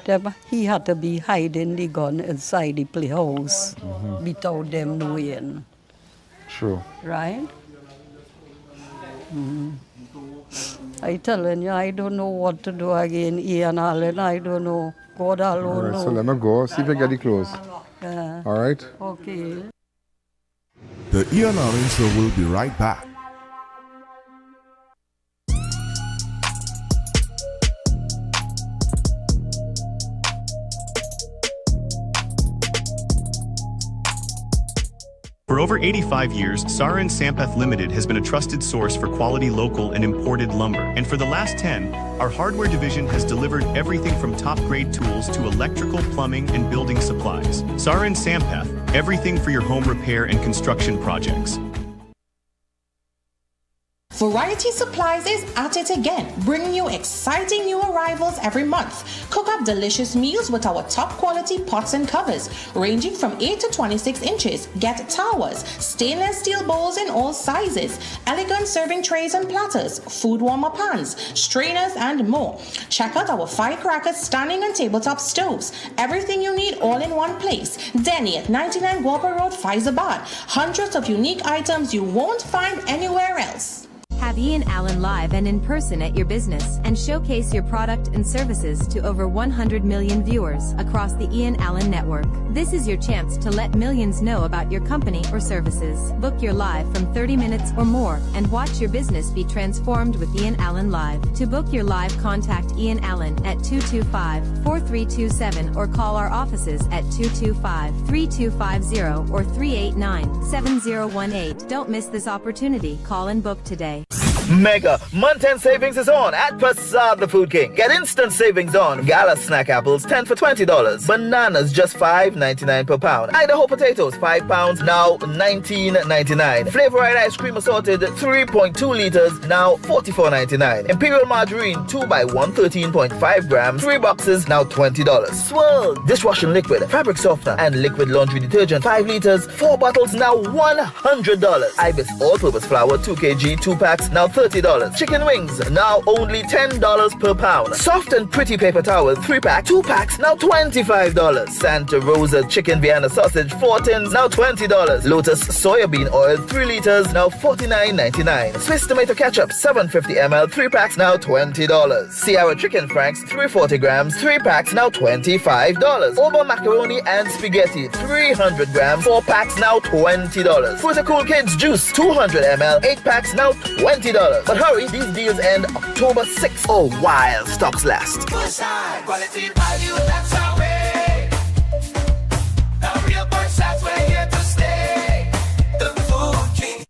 He had to be hiding the gun inside the playhouse without them knowing. True. Right? I telling you, I don't know what to do again, Ianalleyne. I don't know. God alone All right, knows. so let me go. See if I get the clothes. Yeah. All right? Okay. The Siewnarine Show will be right back. For over 85 years, Siewnarine Sookhoo Limited has been a trusted source for quality local and imported lumber. And for the last 10, our hardware division has delivered everything from top-grade tools to electrical, plumbing, and building supplies. Siewnarine Sookhoo, everything for your home repair and construction projects. Variety Supplies is at it again, bringing you exciting new arrivals every month. Cook up delicious meals with our top quality pots and covers, ranging from 8 to 26 inches. Get towers, stainless steel bowls in all sizes, elegant serving trays and platters, food warmer pans, strainers, and more. Check out our firecrackers, standing and tabletop stoves. Everything you need all in one place. Denny at 99 Rochard Road, Faizabad. Hundreds of unique items you won't find anywhere else. Have I.A.N live and in person at your business and showcase your product and services to over 100 million viewers across the I.A.N network. This is your chance to let millions know about your company or services. Book your live from 30 minutes or more and watch your business be transformed with I.A.N Live. To book your live, contact I.A.N at 225-4327 or call our offices at 225-3250 or 389-7018. Don't miss this opportunity. Call and book today. Mega month-end savings is on at Persad the Food King. Get instant savings on Gala snack apples 10 for $20. Bananas just $5.99 per pound. Idaho potatoes 5 pounds now $19.99. Flavorite ice cream assorted 3.2 liters now $44.99. Imperial margarine 2 by 113.5 grams 3 boxes now $20. Swirl dishwashing liquid, fabric softener, and liquid laundry detergent 5 liters 4 bottles now $100. Ibis all-purpose flour 2 kg 2 packs now $30. Chicken wings now only $10 per pound. Soft and pretty paper towel 3 pack 2 packs now $25. Santa Rosa chicken Vienna sausage 4 tins now $20. Lotus soya bean oil 3 liters now $49.99. Swiss tomato ketchup 750 ml 3 packs now $20. Sierra chicken franks 340 grams 3 packs now $25. Oba macaroni and spaghetti 300 grams 4 packs now $20. Fruit Cool Kids juice 200 ml 8 packs now $20. But hurry, these deals end October 6th or while stocks last. Quality value, that's our way. The real Persads, we're here to stay. The Food King.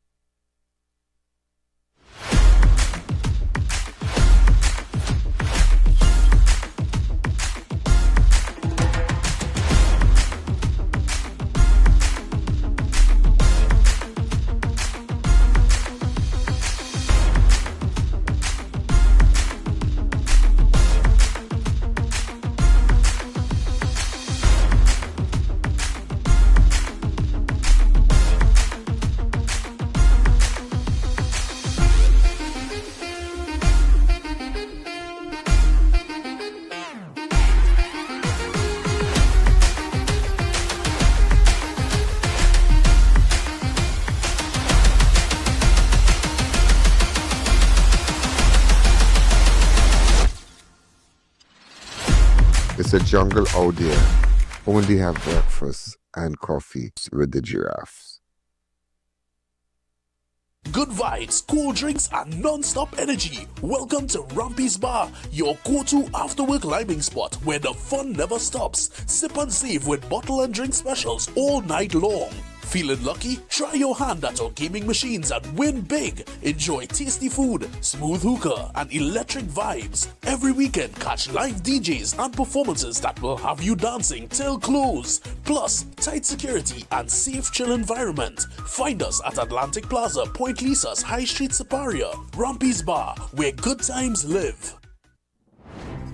It's a jungle out there. Only have breakfast and coffee with the giraffes. Good vibes, cool drinks, and non-stop energy. Welcome to Rumpy's Bar, your go-to after-work liming spot where the fun never stops. Sip and save with bottle and drink specials all night long. Feeling lucky? Try your hand at our gaming machines and win big. Enjoy tasty food, smooth hookah, and electric vibes. Every weekend, catch live DJs and performances that will have you dancing till close. Plus, tight security and safe chill environment. Find us at Atlantic Plaza, Point Lisa's High Street, Superior. Rumpy's Bar, where good times live.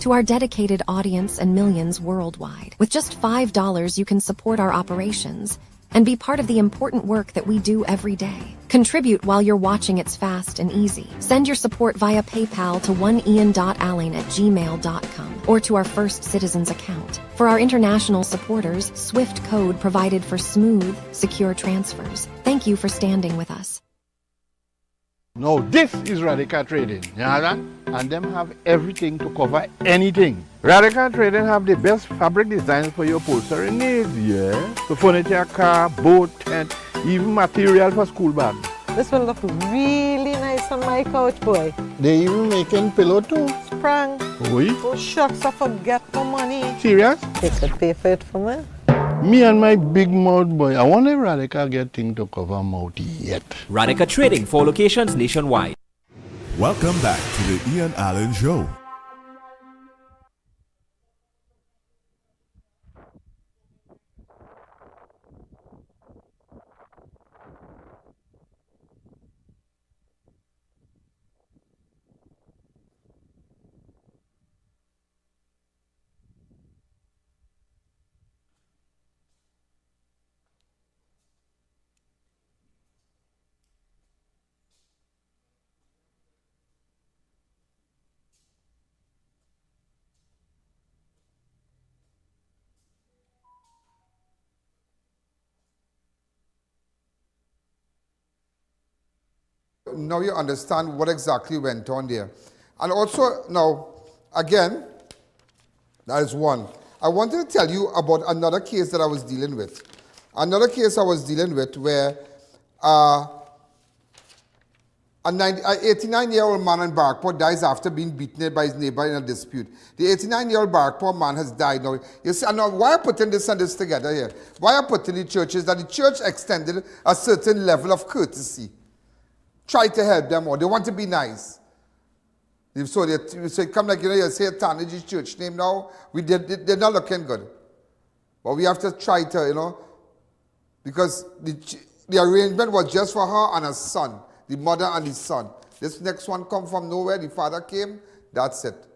To our dedicated audience and millions worldwide, with just $5 you can support our operations and be part of the important work that we do every day. Contribute while you're watching. It's fast and easy. Send your support via PayPal to oneian.alleyne@gmail.com or to our First Citizens account. For our international supporters, SWIFT code provided for smooth, secure transfers. Thank you for standing with us. Now this is Radical Trading, you know that? And them have everything to cover anything. Radical Trading have the best fabric designs for your upholstery needs, yeah? So furniture, car, boat, tent, even material for school bags. This will look really nice on my couch, boy. They even making pillow too. Sprang. Oui? Oh shucks, I forget my money. Serious? They could pay for it for me. Me and my big mouth boy, I wonder if Radica get thing to cover mouth yet. Radica Trading, 4 locations nationwide. Welcome back to the Ian Allen Show. Now you understand what exactly went on there. And also, now, again, that is one. I wanted to tell you about another case that I was dealing with. Another case I was dealing with where an 89-year-old man in Barrackpore dies after being beaten by his neighbor in a dispute. The 89-year-old Barrackpore man has died now. You see, now why I'm putting this and this together here? Why I'm putting the church is that the church extended a certain level of courtesy. Try to help them out. They want to be nice. So they come like, you say Tanaji's church name now. They're not looking good. But we have to try to, because the arrangement was just for her and her son, the mother and the son. This next one come from nowhere. The father came. That's it.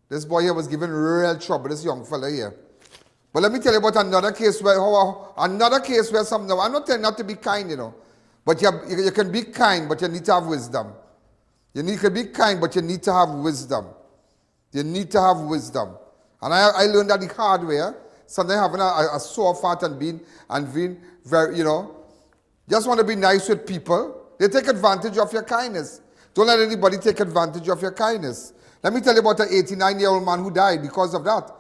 This boy here was given real trouble, this young fella here. But let me tell you about another case where some, now I'm not telling you not to be kind, but you can be kind, but you need to have wisdom. You can be kind, but you need to have wisdom. You need to have wisdom. And I learned that the hard way. Sometimes having a sore fat and being very, just want to be nice with people. They take advantage of your kindness. Don't let anybody take advantage of your kindness. Let me tell you about an 89-year-old man who died because of that.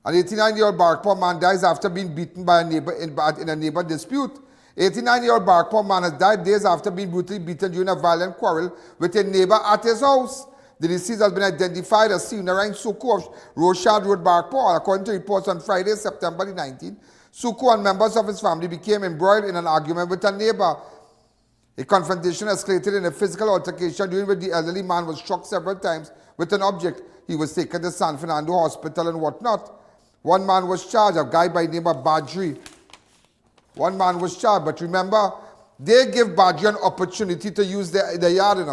An 89-year-old Barrackpore man dies after being beaten by a neighbor in a neighbor dispute. 89-year-old Barrackpore man has died days after being brutally beaten during a violent quarrel with a neighbor at his house. The deceased has been identified as Siewnarine Sookhoo of Rochard Road, Barrackpore. According to reports on Friday, September the 19th, Sookhoo and members of his family became embroiled in an argument with a neighbor. A confrontation escalated in a physical altercation during which the elderly man was struck several times with an object. He was taken to San Fernando Hospital and whatnot. One man was charged, a guy by the name of Badri. One man was charged, but remember, they give Badri an opportunity to use their yard,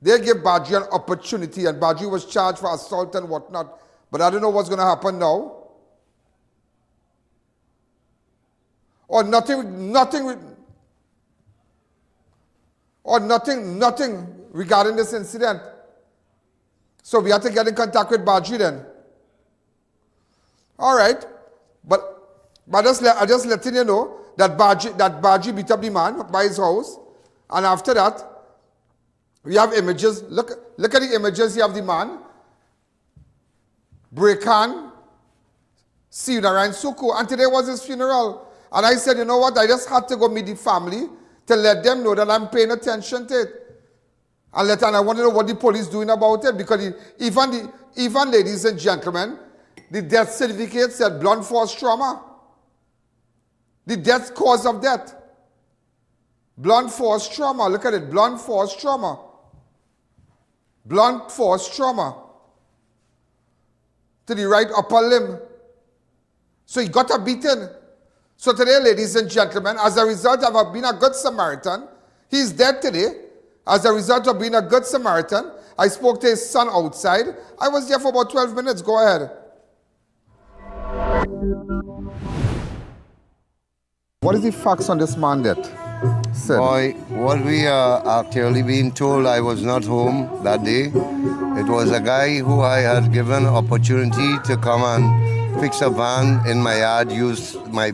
They give Badri an opportunity, and Badri was charged for assault and whatnot. But I don't know what's going to happen now. Or nothing regarding this incident. So we have to get in contact with Badri then. All right, but I just letting you know that Badri beat up the man by his house, and after that, we have images. Look at the images here of the man. Breakan, Siewnarine Sookhoo, and today was his funeral. And I said, you know what? I just had to go meet the family to let them know that I'm paying attention to it, and I want to know what the police doing about it, because even ladies and gentlemen. The death certificate said blunt force trauma. The death cause of death. Blunt force trauma. Look at it. Blunt force trauma. Blunt force trauma. To the right upper limb. So he got a beating. So today, ladies and gentlemen, as a result of being a good Samaritan, he's dead today. As a result of being a good Samaritan, I spoke to his son outside. I was there for about 12 minutes. Go ahead. What is the facts on this man that said? Boy, what we are actually being told, I was not home that day. It was a guy who I had given opportunity to come and fix a van in my yard, use my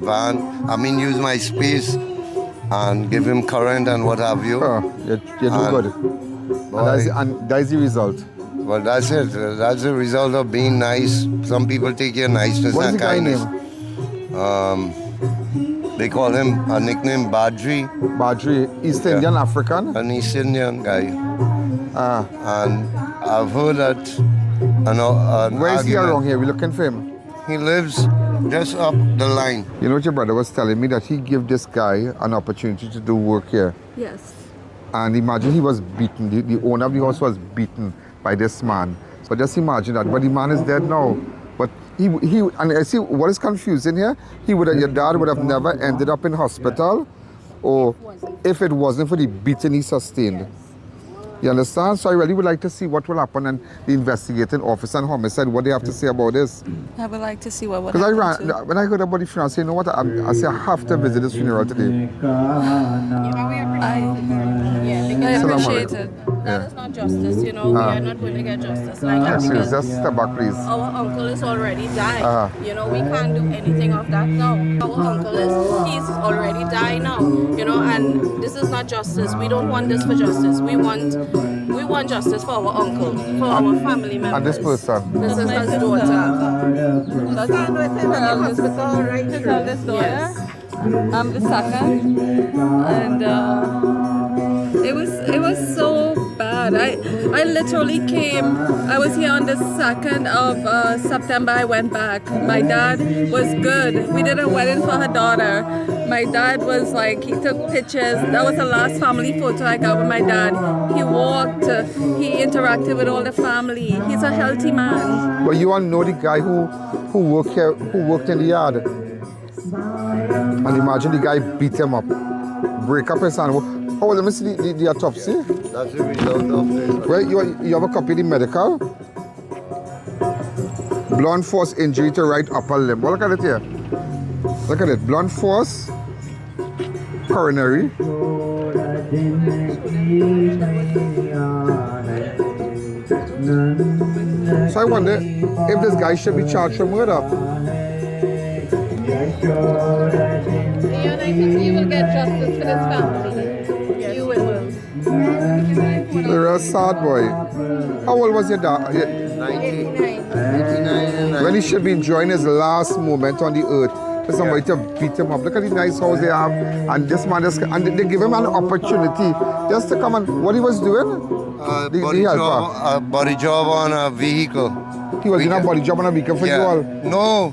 space and give him current and what have you. You do good. And that is the result. Well, that's it. That's the result of being nice. Some people take your niceness and kindness. They call him a nickname Badri. Badri, East Indian, African? An East Indian guy. And I've heard that Where is he around here? We looking for him? He lives just up the line. You know what your brother was telling me, that he gave this guy an opportunity to do work here. Yes. And imagine he was beaten. The owner of the house was beaten by this man. So just imagine that. But the man is dead now. But he and I see what is confusing here. Your dad would have never ended up in hospital, or if it wasn't for the beating he sustained. Yes. You understand? So I really would like to see what will happen, and the investigating officer and homicide, what they have to say about this. I would like to see what would happen. Because when I heard about the funeral, I said, you know what, I say I have to visit this funeral today. I appreciate it. That is not justice, you know. We are not going to get justice like that. Excuse, just step back, please. Our uncle is already died. You know, we can't do anything of that now. Our uncle he's already died now, you know, and this is not justice. We don't want this for justice. We want justice for our uncle, for our family members. And this person? This is his daughter. His eldest daughter. I'm the second, and it was so bad. I literally came. I was here on the 2nd of September. I went back. My dad was good. We did a wedding for her daughter. My dad was like, he took pictures. That was the last family photo I got with my dad. He walked. He interacted with all the family. He's a healthy man. Well, you all know the guy who worked here, who worked in the yard. And imagine the guy beat him up, break up his hand. Oh, let me see the autopsy. That's the result of this. Well, you have a copy of the medical. Blunt force injury to right upper limb. Well, look at it here. Look at it. Blunt force, coronary. So I wonder if this guy should be charged for murder. Ian, I think you will get justice for this family. Yes, you will. You're a sad boy. How old was your dad? 89. When he should be enjoying his last moment on the earth. For somebody to beat him up. Look at the nice house they have. And this man, and they give him an opportunity just to come and, what he was doing? Body job on a vehicle. He was doing a body job on a vehicle for you all? No,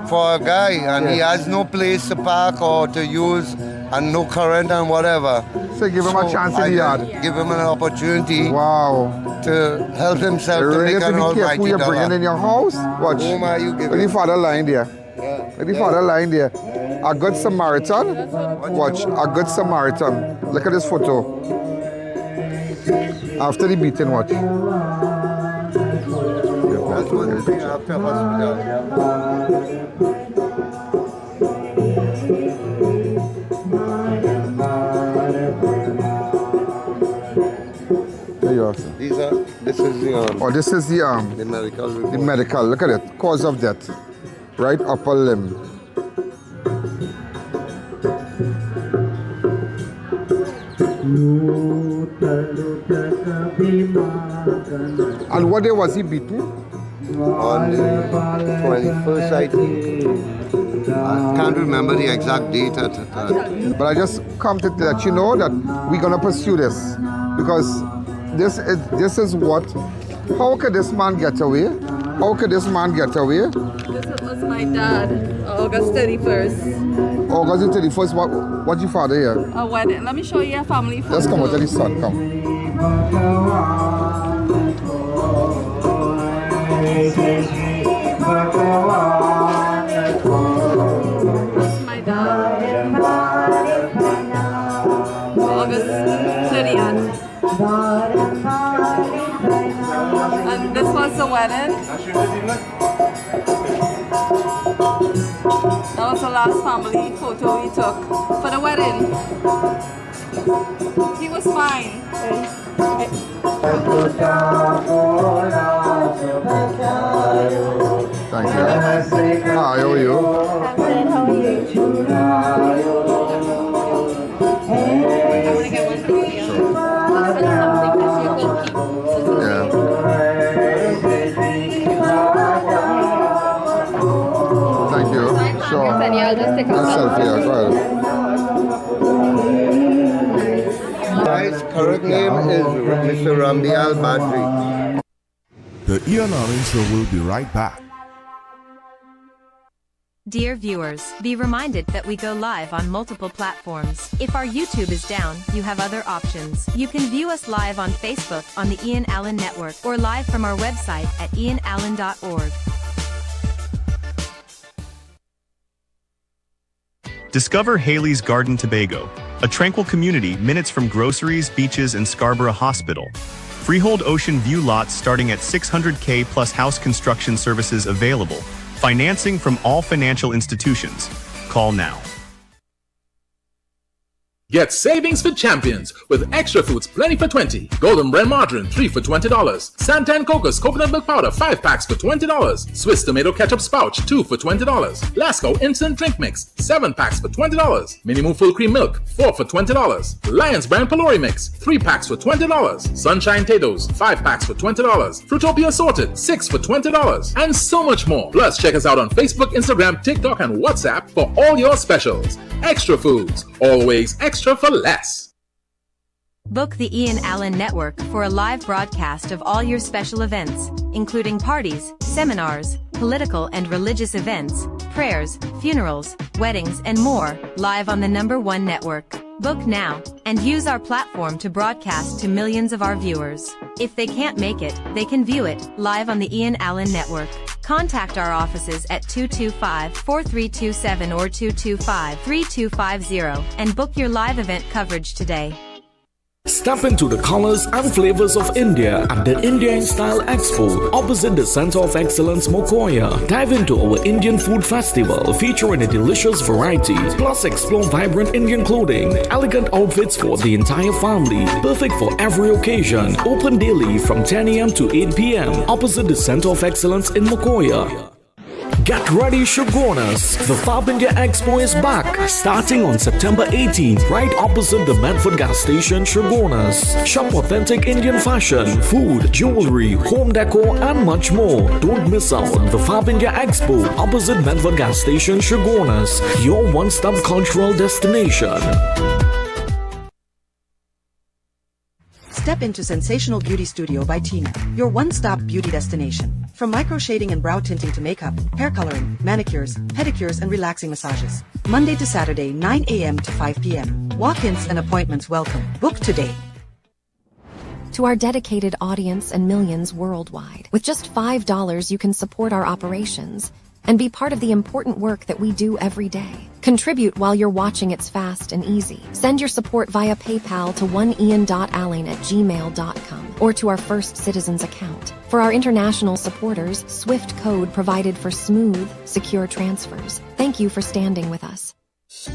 for a guy, and he has no place to park or to use, and no current and whatever. So give him a chance in the yard. Give him an opportunity. Wow. To help himself to make an almighty who you're bringing in your house. Watch. Whom are you giving? Look at the father lying there. Look at the father lying there. A good Samaritan. Watch. A good Samaritan. Look at this photo. After the beating, watch. That's what they say after hospital. There you are. This is the oh, this is the medical report. The medical. Look at it. Cause of death. Right upper limb. And what day was he beaten? On the 21st, I think. I can't remember the exact date at that. But I just come to let you know that we're gonna pursue this, because this is what. How could this man get away? How could this man get away? This was my dad, August 31st. August 31st. What's your father here? A wedding. Let me show you a family photo. Let's come out to the sun. Come. That's my dad. August 30th. And this was the wedding. That was the last family photo we took for the wedding. He was fine. Thank you. Hi, how are you? I'm good, how are you? I want to get one for you. This is something that you will keep. Yeah. Thank you. Sure. I'll just take a selfie. Yeah, go ahead. His correct name is Mr. Rambial Badri. The I.A.N Show will be right back. Dear viewers, be reminded that we go live on multiple platforms. If our YouTube is down, you have other options. You can view us live on Facebook on the Ian Allen Network or live from our website at ianalleyne.org. Discover Haley's Garden Tobago, a tranquil community minutes from groceries, beaches, and Scarborough Hospital. Freehold ocean view lots starting at $600K plus house construction services available. Financing from all financial institutions. Call now. Get savings for champions with Extra Foods Plenty for 20. Golden Brand Margarine 3 for $20. Santan Cocos Coconut Milk Powder 5 packs for $20. Swiss Tomato Ketchup Spouch 2 for $20. Lasco Instant Drink Mix 7 packs for $20. Minimoo Full Cream Milk 4 for $20. Lions Brand Pelori Mix 3 packs for $20. Sunshine Tatoes 5 packs for $20. Fruitopia Assorted 6 for $20. And so much more. Plus check us out on Facebook, Instagram, TikTok, and WhatsApp for all your specials. Extra Foods, always extra for less. Book the Ian Allen Network for a live broadcast of all your special events, including parties, seminars, political and religious events, prayers, funerals, weddings, and more, live on the #1 network. Book now, and use our platform to broadcast to millions of our viewers. If they can't make it, they can view it, live on the Ian Allen Network. Contact our offices at 225-4327 or 225-3250 and book your live event coverage today. Step into the colors and flavors of India at the Indian Style Expo opposite the Center of Excellence Mokoya. Dive into our Indian Food Festival featuring a delicious variety, plus explore vibrant Indian clothing, elegant outfits for the entire family, perfect for every occasion. Open daily from 10 a.m. to 8 p.m. opposite the Center of Excellence in Mokoya. Get ready, Chaguanas! The Fab India Expo is back, starting on September 18th, right opposite the Medford gas station, Chaguanas. Shop authentic Indian fashion, food, jewelry, home decor, and much more. Don't miss out on the Fab India Expo opposite Medford gas station, Chaguanas, your one-stop cultural destination. Step into Sensational Beauty Studio by Tina, your one-stop beauty destination. From micro shading and brow tinting to makeup, hair coloring, manicures, pedicures, and relaxing massages. Monday to Saturday, 9 a.m. to 5 p.m. Walk-ins and appointments welcome. Book today. To our dedicated audience and millions worldwide, with just $5 you can support our operations and be part of the important work that we do every day. Contribute while you're watching. It's fast and easy. Send your support via PayPal to oneian.alleyne@gmail.com or to our First Citizens account. For our international supporters, SWIFT code provided for smooth, secure transfers. Thank you for standing with us.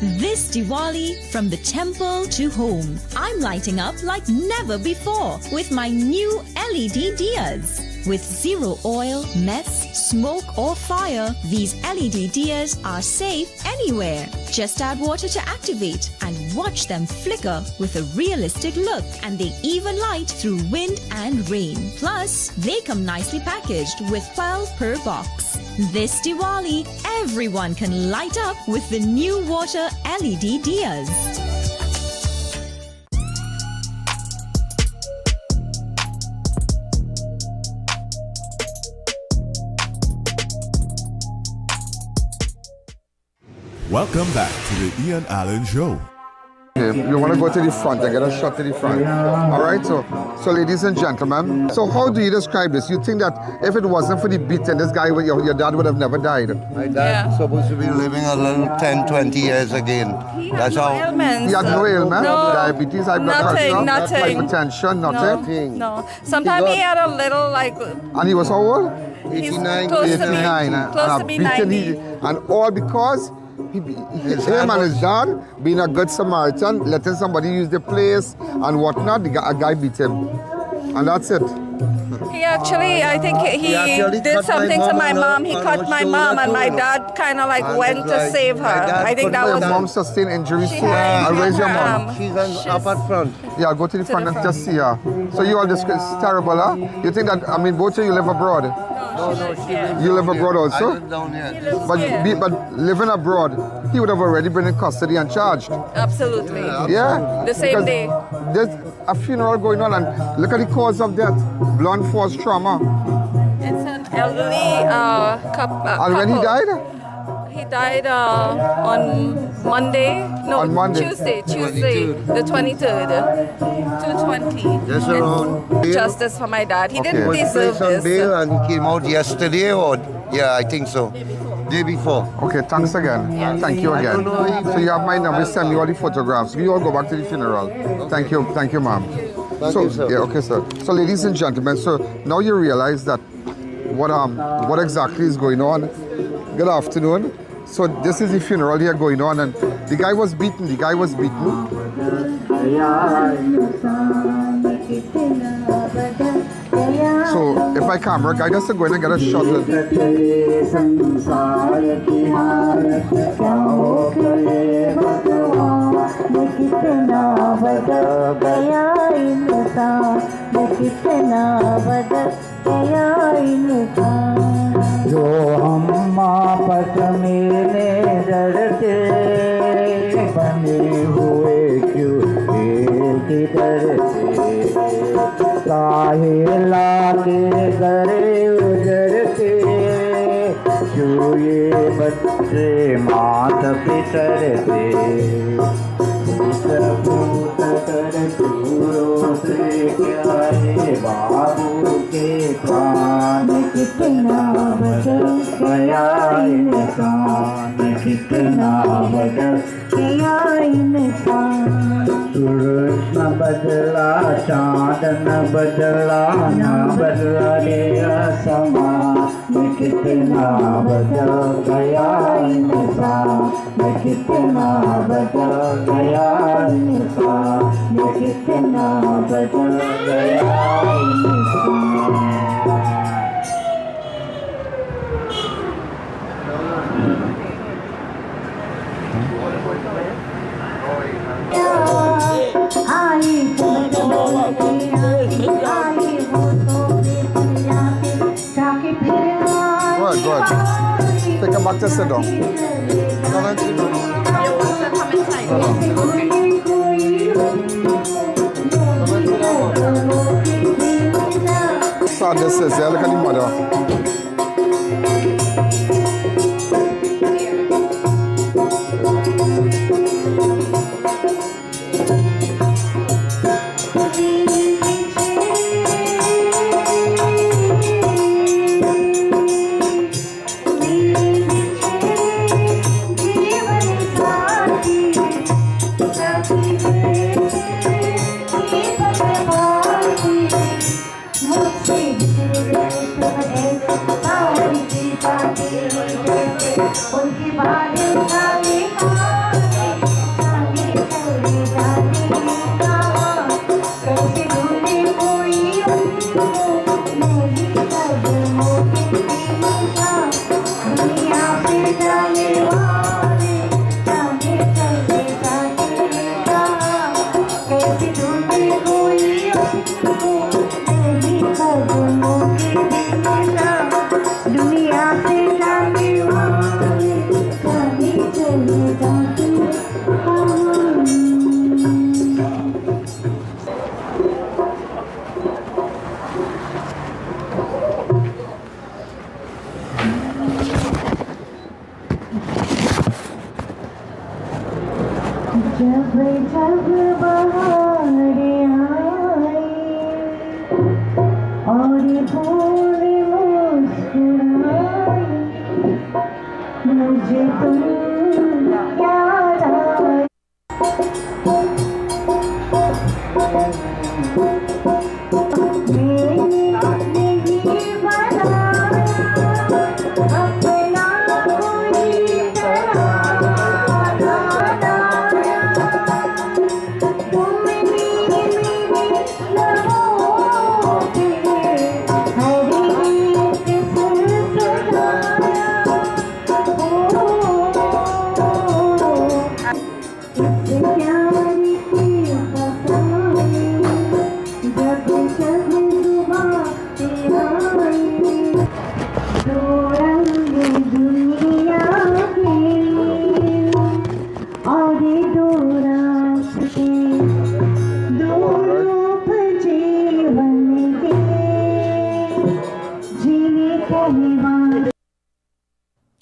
This Diwali, from the temple to home, I'm lighting up like never before with my new LED diyas. With zero oil, mess, smoke, or fire, these LED diyas are safe anywhere. Just add water to activate and watch them flicker with a realistic look, and they even light through wind and rain. Plus, they come nicely packaged with 12 per box. This Diwali, everyone can light up with the new water LED diyas. Welcome back to the Ian Allen Show. Okay, you want to go to the front and get a shot to the front. All right, so ladies and gentlemen, so how do you describe this? You think that if it wasn't for the beating, this guy, your dad would have never died? My dad's supposed to be living a little 10, 20 years again. That's how. Ailments. He had no ailment? No. Diabetes, high blood pressure, nothing. hypertension, nothing? No. Sometimes he had a little like... And he was how old? 89. Close to be 89. close to be 90. And all because him and his dad, being a good Samaritan, letting somebody use the place and whatnot, a guy beat him. And that's it. He actually, I think he did something to my mom. He cut my mom, and my dad kind of like went to save her. I think that was... Your mom sustained injuries too. I'll raise your mom. She's up at front. Yeah, go to the front and just see her. So you all, this is terrible, huh? You think that, I mean, both of you live abroad? No, you live abroad also? I live down here. But living abroad, he would have already been in custody and charged. Absolutely. Yeah. The same day. There's a funeral going on, and look at the cause of death. Blunt force trauma. elderly And when he died? He died on Monday. No, On Monday. Tuesday, the 23rd. 2:20. Just around bail? Justice for my dad. He didn't Was he deserve placed on this. bail and he came out yesterday or yeah, I think so. Day before. Okay, thanks again. Thank you again. So you have my number, send me all the photographs. We all go back to the funeral. Thank you, ma'am. Thank you, sir. Yeah, okay, sir. So ladies and gentlemen, so now you realize that what exactly is going on. Good afternoon. So this is the funeral here going on, and the guy was beaten. So if my camera guy has to go in and get a shot of जो हम आपस में डरते बने हुए क्यों एक डरते काहे लाके गरे उजरते क्यों ये बच्चे मात पितरते पूत कर दूरों से क्या है बाबू के प्राण कितना बदल गया इंसान कितना बदल गया इंसान सूरज न बदला चांद न बदला न बदला रे आसमां कितना बदल गया इंसान कितना बदल गया इंसान कितना बदल गया इंसान Good. Take him back to sit down. Sad this is, yeah, look at the mother.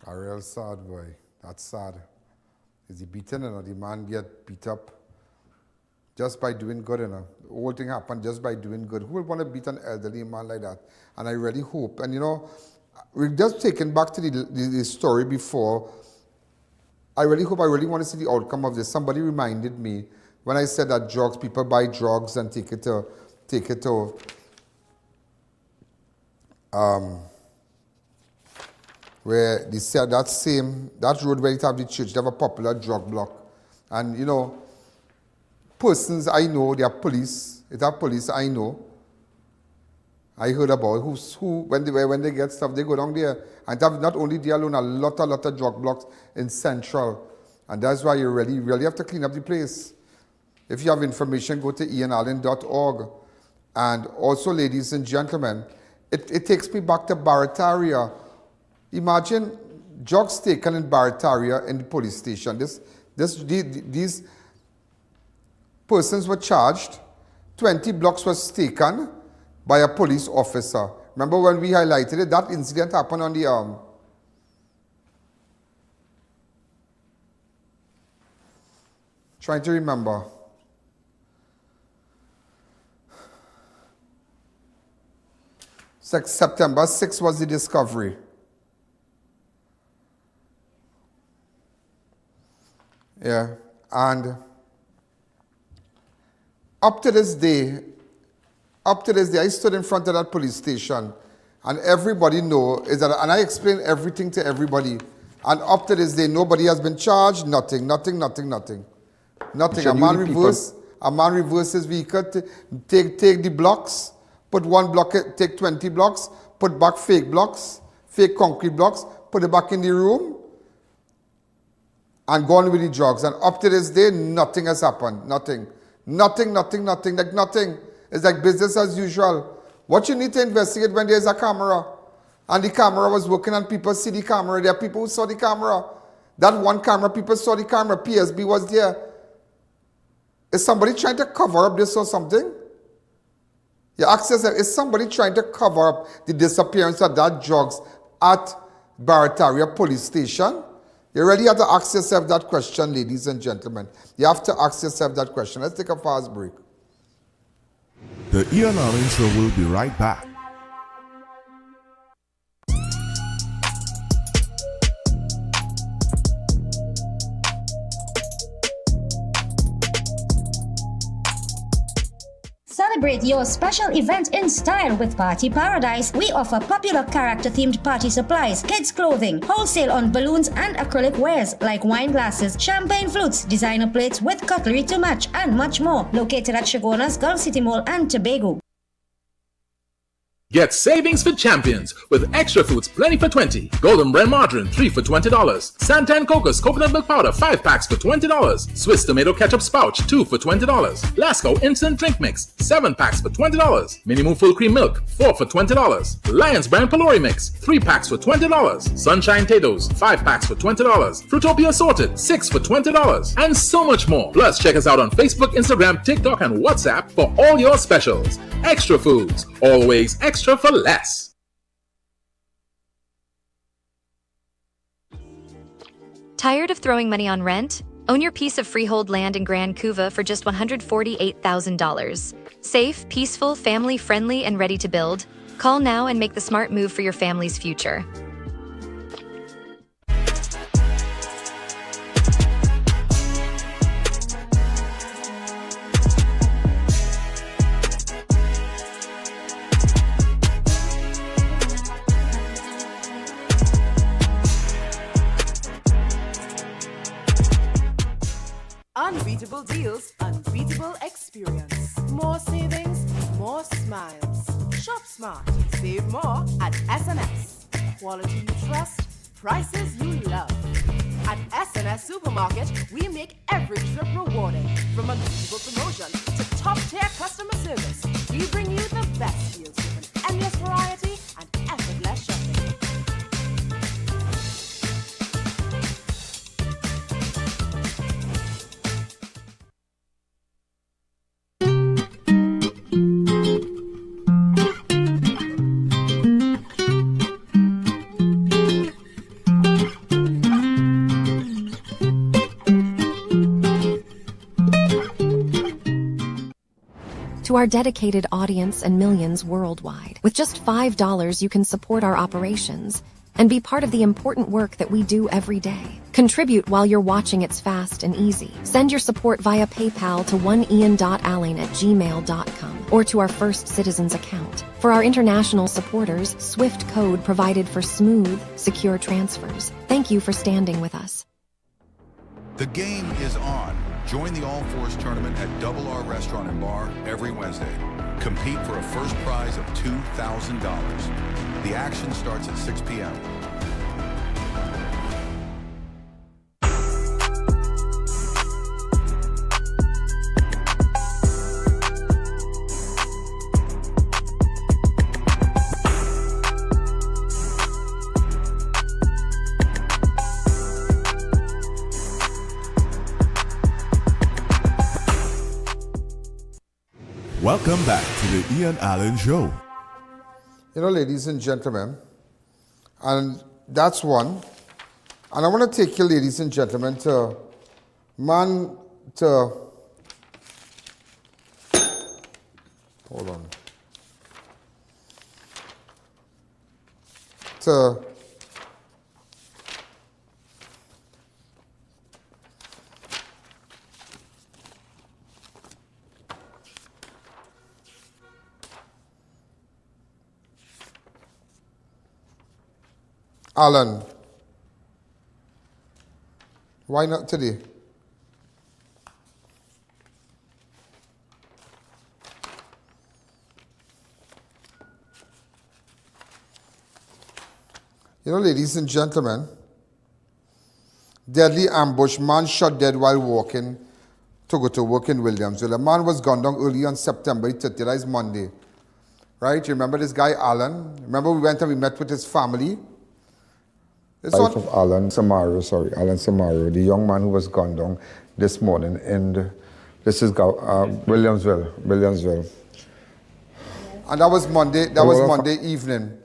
A real sad boy. That's sad. Is he beaten or the man get beat up just by doing good, The whole thing happened just by doing good. Who would want to beat an elderly man like that? And I really hope, and we're just taken back to the story before. I really hope, I really want to see the outcome of this. Somebody reminded me when I said that people buy drugs and take it to where they said that road where it have the church, they have a popular drug block. And persons I know, they are police, it have police I know, I heard about who when they get stuff, they go down there. And have not only there alone, a lot of drug blocks in Central. And that's why you really have to clean up the place. If you have information, go to ianalleyne.org. And also, ladies and gentlemen, it takes me back to Barrackpore. Imagine drugs taken in Barrackpore in the police station. These persons were charged. 20 blocks was taken by a police officer. Remember when we highlighted it? That incident happened on the trying to remember. September 6 was the discovery. Yeah, and up to this day, I stood in front of that police station, and everybody knows that, and I explained everything to everybody, and up to this day, nobody has been charged. Nothing. A man reverse his vehicle, take the blocks, put one block, take 20 blocks, put back fake blocks, fake concrete blocks, put it back in the room, and gone with the drugs. And up to this day, nothing has happened. Nothing. Like nothing. It's like business as usual. What you need to investigate when there's a camera, and the camera was working and people see the camera. There are people who saw the camera. That one camera, people saw the camera. PSB was there. Is somebody trying to cover up this or something? You ask yourself, is somebody trying to cover up the disappearance of that drugs at Barrackpore police station? You really have to ask yourself that question, ladies and gentlemen. You have to ask yourself that question. Let's take a fast break. The I.A.N Show will be right back. Celebrate your special event in style with Party Paradise. We offer popular character-themed party supplies, kids' clothing, wholesale on balloons and acrylic wares like wine glasses, champagne flutes, designer plates with cutlery to match, and much more. Located at Chaguanas, Gulf City Mall and Tobago. Get savings for champions with extra foods plenty for 20. Golden Brand Margarine 3 for $20. Santan Cocos Coconut Milk Powder 5 packs for $20. Swiss Tomato Ketchup Spouch 2 for $20. Lasco Instant Drink Mix 7 packs for $20. Minimum Full Cream Milk 4 for $20. Lions Brand Pelori Mix 3 packs for $20. Sunshine Tatoes 5 packs for $20. Fruitopia Assorted 6 for $20. And so much more. Plus check us out on Facebook, Instagram, TikTok and WhatsApp for all your specials. Extra foods, always extra for less. Tired of throwing money on rent? Own your piece of freehold land in Grand Couva for just $148,000. Safe, peaceful, family-friendly, and ready to build? Call now and make the smart move for your family's future. Unbeatable deals, unbeatable experience. More savings, more smiles. Shop smart, save more at SNS. Quality you trust, prices you love. At SNS Supermarket, we make every trip rewarding. From unbeatable promotion to top-tier customer service, we bring you the best deals with an endless variety and effortless shopping. To our dedicated audience and millions worldwide, with just $5 you can support our operations and be part of the important work that we do every day. Contribute while you're watching. It's fast and easy. Send your support via PayPal to oneian.alleyne@gmail.com or to our First Citizens account. For our international supporters, SWIFT code provided for smooth, secure transfers. Thank you for standing with us. The game is on. Join the All Fours tournament at Double R Restaurant and Bar every Wednesday. Compete for a first prize of $2,000. The action starts at 6 p.m. Welcome back to the Ian Allen Show. You know, ladies and gentlemen, and that's one. And I want to take you, ladies and gentlemen, to hold on. To Alan. Why not today? You know, ladies and gentlemen, deadly ambush, man shot dead while walking to go to work in Williamsville. A man was gunned down early on September 30th, that is Monday. Right? You remember this guy, Alan? Remember we went and we met with his family? Life of Alan Samaro, the young man who was gunned down this morning, and this is Williamsville. And that was Monday. That was Monday evening.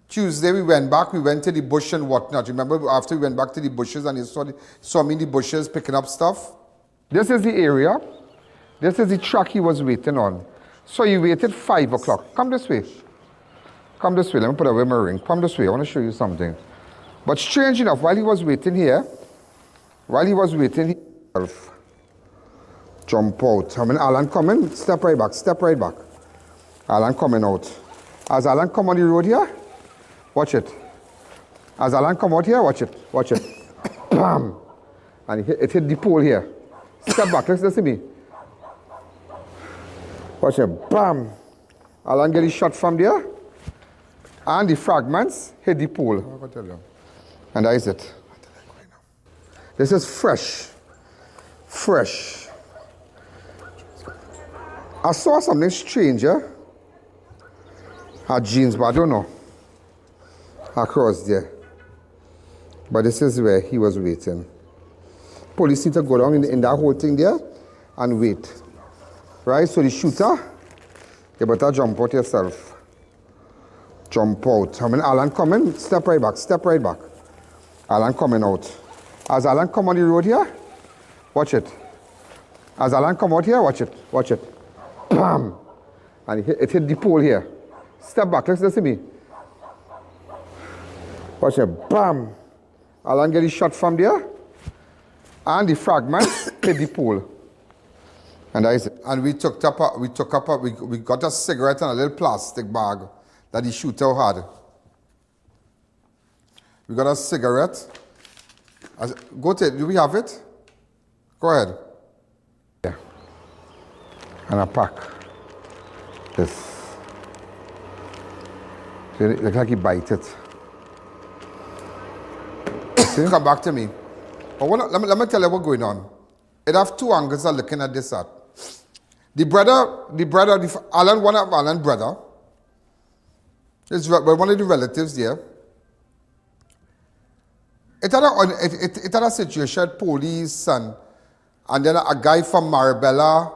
Tuesday we went back. We went to the bush and whatnot. Remember after we went back to the bushes and you saw me in the bushes picking up stuff. This is the area. This is the truck he was waiting on. So you waited 5 o'clock. Come this way. Come this way. Let me put away my ring. Come this way. I want to show you something. But strange enough, while he was waiting here, he jump out. I mean, Alan coming, step right back. Alan coming out. As Alan come on the road here, watch it. As Alan come out here, watch it. Bam! And it hit the pole here. Step back, listen to me. Watch it, bam! Alan get his shot from there, and the fragments hit the pole. I'm going to tell you. And that is it. This is fresh. I saw something strange, her jeans, but I don't know. Across there. But this is where he was waiting. Police need to go down in that whole thing there and wait. Right? So the shooter, you better jump out yourself. Jump out. I mean, Alan coming, step right back. Alan coming out. As Alan come on the road here, watch it. As Alan come out here, watch it. Bam! And it hit the pole here. Step back, listen to me. Watch it, bam! Alan get his shot from there, and the fragments hit the pole. And that is it. And we got a cigarette and a little plastic bag that the shooter had. We got a cigarette. Do we have it? Go ahead. Yeah. And a pack. This. It looks like he bite it. Come back to me. But let me tell you what's going on. It have two angles of looking at this at. The brother, Alan, one of Alan's brother, is one of the relatives there. It had a situation, police and then a guy from Marabella,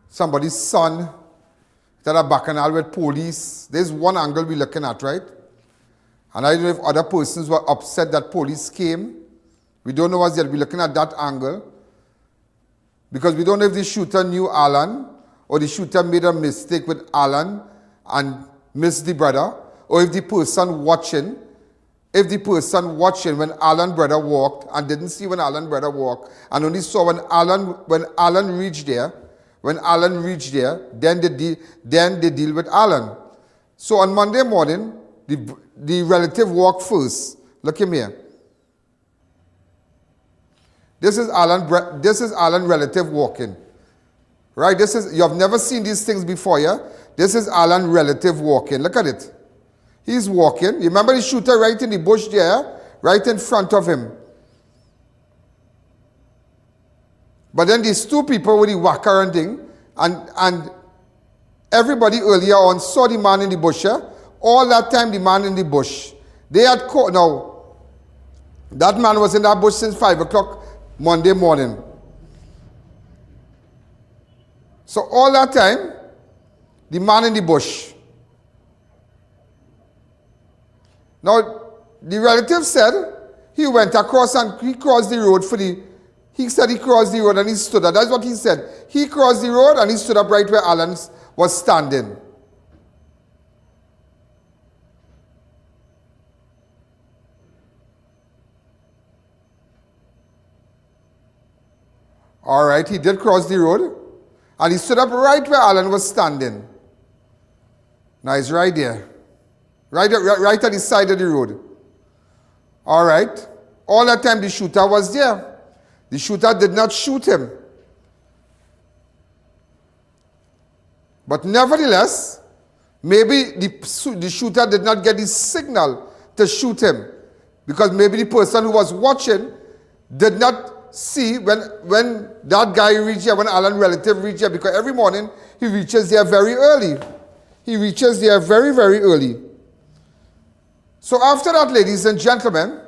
somebody's son, it had a bacchanal with police. There's one angle we're looking at, right? And I don't know if other persons were upset that police came. We don't know what's yet. We're looking at that angle. Because we don't know if the shooter knew Alan or the shooter made a mistake with Alan and missed the brother, or if the person watching when Alan brother walked and didn't see when Alan brother walked and only saw when Alan reached there, then they deal with Alan. So on Monday morning, the relative walked first. Look at here. This is Alan relative walking. Right? You have never seen these things before, yeah? This is Alan relative walking. Look at it. He's walking. You remember the shooter right in the bush there? Right in front of him. But then these two people with the whacker and thing, and everybody earlier on saw the man in the bush, yeah? All that time the man in the bush. They had caught, now, that man was in that bush since 5 o'clock Monday morning. So all that time, the man in the bush. Now, the relative said he went across and he crossed the road he said he crossed the road and he stood up. That's what he said. He crossed the road and he stood up right where Alan was standing. All right, he did cross the road and he stood up right where Alan was standing. Now he's right there. Right at the side of the road. All right. All that time the shooter was there. The shooter did not shoot him. But nevertheless, maybe the shooter did not get the signal to shoot him. Because maybe the person who was watching did not see when that guy reached here, when Alan's relative reached here, because every morning he reaches there very early. He reaches there very, very early. So after that, ladies and gentlemen,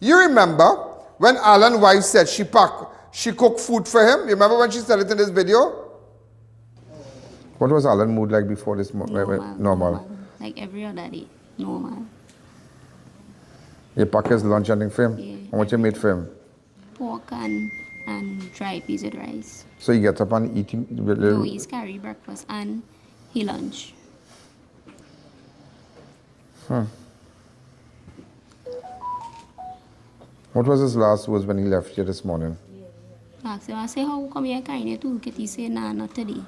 you remember when Alan's wife said she cooked food for him? You remember when she said it in this video? What was Alan's mood like before this? Normal. Like every other day. Normal. You pack his lunch and thing for him? Yeah. And what you made for him? Pork and dry peas with rice. So you get up and eat him? No, he's carry breakfast and he lunch. What was his last words when he left here this morning? I say, how come you carrying a toolkit? He said, nah, not today.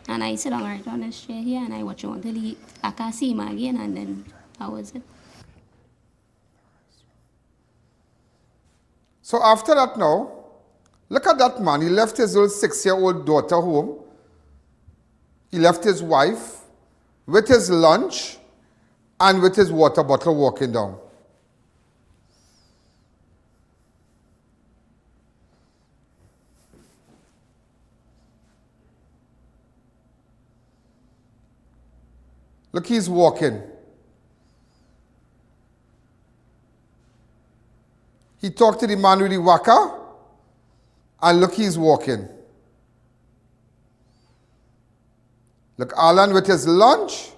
And I sit down right on this chair here and I watch him until I can't see him again, and then that was it. So after that now, look at that man. He left his little 6-year-old daughter home. He left his wife with his lunch and with his water bottle walking down. Look, he's walking. He talked to the man with the waka, and look, he's walking. Look, Alan with his lunch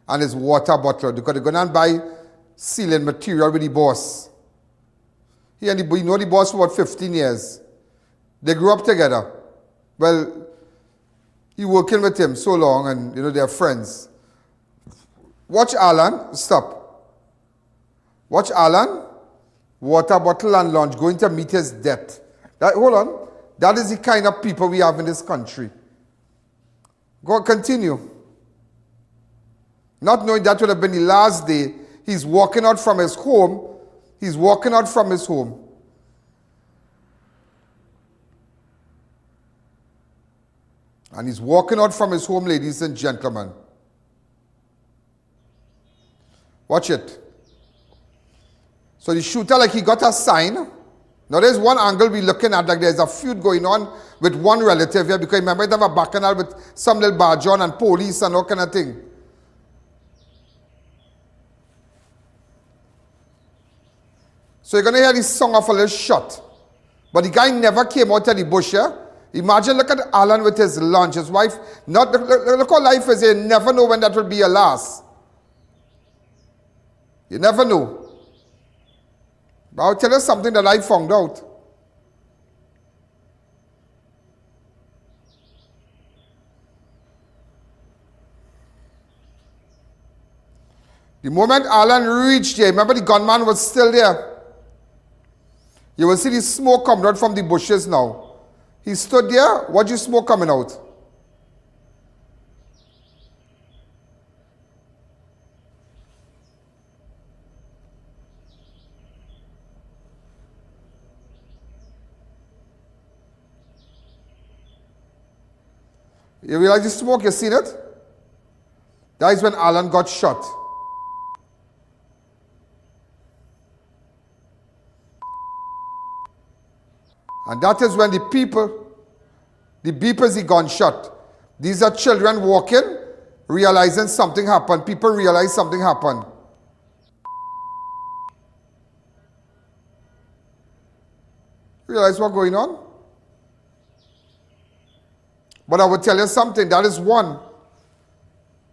and his water bottle, because they're going to buy sealing material with the boss. He and you know the boss for about 15 years. They grew up together. Well, he working with him so long, and they're friends. Watch Alan, stop. Watch Alan, water bottle and lunch, going to meet his death. Hold on. That is the kind of people we have in this country. Go continue. Not knowing that would have been the last day, he's walking out from his home. He's walking out from his home. And he's walking out from his home, ladies and gentlemen. Watch it. So the shooter, like he got a sign. Now there's one angle we're looking at, like there's a feud going on with one relative here, because remember, they have a bacchanal with some little barge on and police and all kind of thing. So you're going to hear this song of a little shot. But the guy never came out of the bush here. Imagine, look at Alan with his lunch, his wife. Look how life is. You never know when that will be your last. You never know. But I'll tell you something that I found out. The moment Alan reached there, remember the gunman was still there. You will see the smoke coming out from the bushes now. He stood there. What you smoke coming out? You realize the smoke? You seen it? That is when Alan got shot. And that is when the people, the beepers, he gunshot. These are children walking, realizing something happened. People realize something happened. Realize what's going on? But I will tell you something, that is one.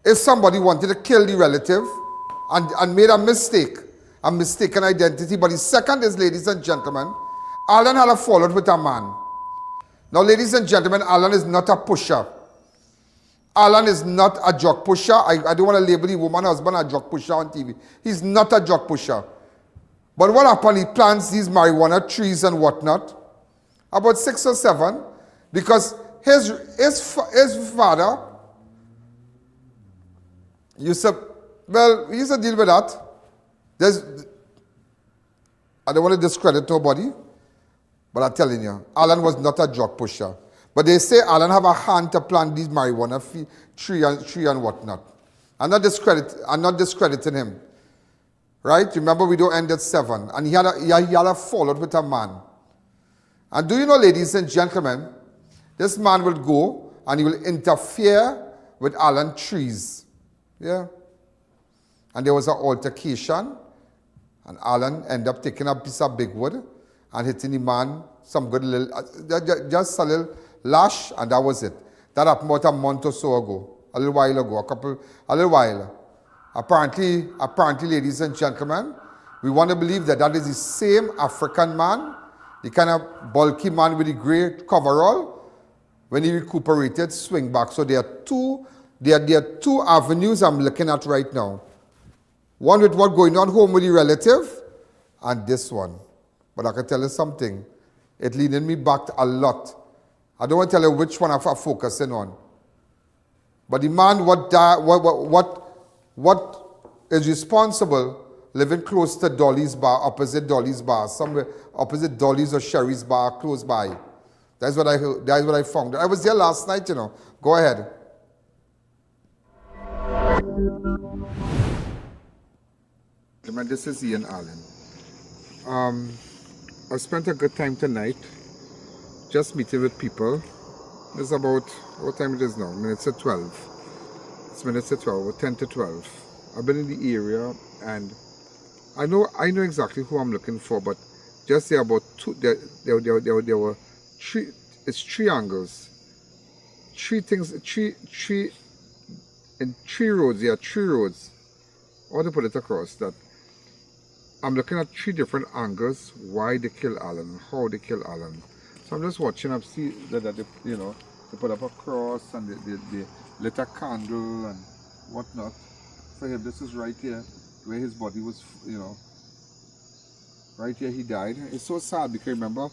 If somebody wanted to kill the relative and made a mistake, a mistaken identity. But the second is, ladies and gentlemen, Alan had a fallout with a man. Now, ladies and gentlemen, Alan is not a pusher. Alan is not a drug pusher. I don't want to label the woman husband a drug pusher on TV. He's not a drug pusher. But what happened, he plants these marijuana trees and whatnot. About 6 or 7. Because his father used to, well, he used to deal with that. I don't want to discredit nobody. But I'm telling you, Alan was not a drug pusher. But they say Alan have a hand to plant these marijuana tree and whatnot. I'm not discrediting him. Right? Remember, we don't end at 7. And he had a fallout with a man. And do you know, ladies and gentlemen, this man will go and he will interfere with Alan's trees. Yeah? And there was an altercation. And Alan ended up taking a piece of big wood and hitting the man some good little, just a little lash, and that was it. That happened about a month or so ago, a little while ago, a little while. Apparently, ladies and gentlemen, we want to believe that that is the same African man, the kind of bulky man with the grey coverall, when he recuperated, swing back. So there are two avenues I'm looking at right now. One with what's going on home with the relative, and this one. But I can tell you something. It leaded me back a lot. I don't want to tell you which one I'm focusing on. But the man, what is responsible, living close to Dolly's bar, opposite Dolly's bar, somewhere opposite Dolly's or Sherry's bar, close by. That's what I heard. That's what I found. I was there last night, you know. Go ahead. This is I.N. I spent a good time tonight, just meeting with people. It's about, what time it is now? Minutes to 12. It's minutes to 12, or 10 to 12. I've been in the area, and I know exactly who I'm looking for, but just there about two, there were three, it's triangles. In 3 roads, yeah, 3 roads. I want to put it across that I'm looking at 3 different angles why they kill Alan, how they kill Alan. So I'm just watching up, see that they, you know, they put up a cross and they lit a candle and whatnot. For him, this is right here where his body was, you know, right here he died. It's so sad because remember,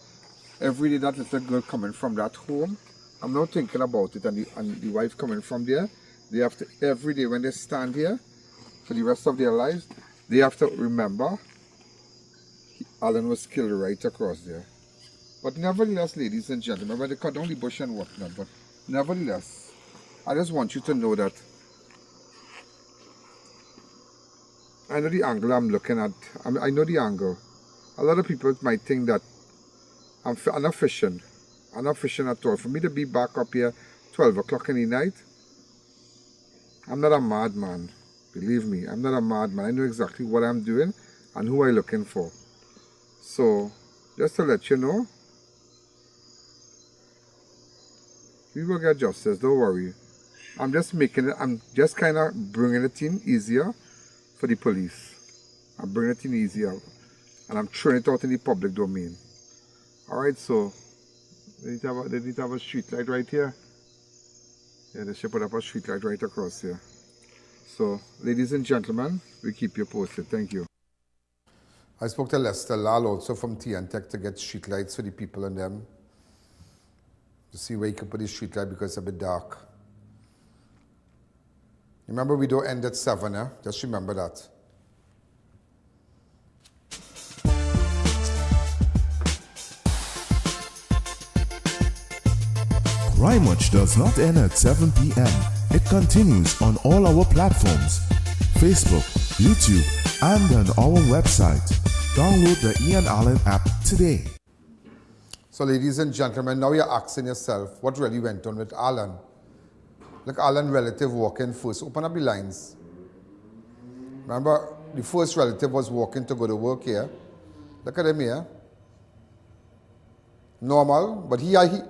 every day that little girl coming from that home, I'm now thinking about it, and the wife coming from there, they have to, every day when they stand here for the rest of their lives, they have to remember Alan was killed right across there. But nevertheless, ladies and gentlemen, when they cut down the bush and whatnot, but nevertheless, I just want you to know that I know the angle I'm looking at. I know the angle. A lot of people might think that I'm not fishing. I'm not fishing at all. For me to be back up here 12 o'clock in the night, I'm not a madman. Believe me, I'm not a madman. I know exactly what I'm doing and who I'm looking for. So, just to let you know, we will get justice, don't worry. I'm just kind of bringing it in easier for the police. I'm bringing it in easier, and I'm throwing it out in the public domain. Alright, so, they need to have a street light right here. Yeah, they should put up a street light right across here. So, ladies and gentlemen, we keep you posted. Thank you. I spoke to Lester Lal also from TN-Tech to get streetlights for the people and them. To see where you can put the streetlight because it's a bit dark. Remember, we don't end at 7, eh? Just remember that. Crime Watch does not end at 7 p.m. It continues on all our platforms, Facebook, YouTube, and on our website. Download the Ian Allen app today. So ladies and gentlemen, now you're asking yourself, what really went on with Alan? Look, Alan's relative walking first. Open up the lines. Remember, the first relative was walking to go to work here. Look at him here. Normal, but he had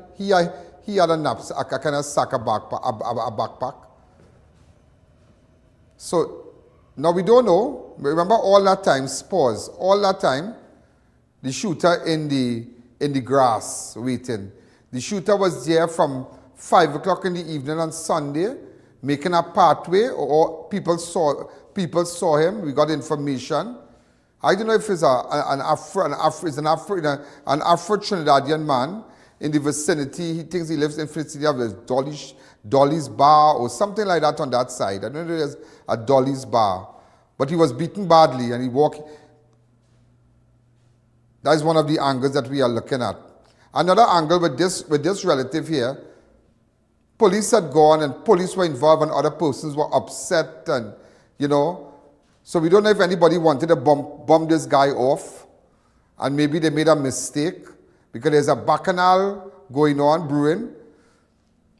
a knapsack, a kind of sack, a backpack. So now we don't know. Remember all that time, pause. All that time, the shooter in the grass waiting. The shooter was there from 5 o'clock in the evening on Sunday, making a pathway, or people saw him. We got information. I don't know if it's an Afro-Trinidadian man in the vicinity. He thinks he lives in vicinity of Dolly's Bar or something like that on that side. I don't know if there's a Dolly's Bar. But he was beaten badly and he walked. That is one of the angles that we are looking at. Another angle with this relative here, police had gone and police were involved and other persons were upset and, so we don't know if anybody wanted to bomb this guy off and maybe they made a mistake because there's a bacchanal going on, brewing.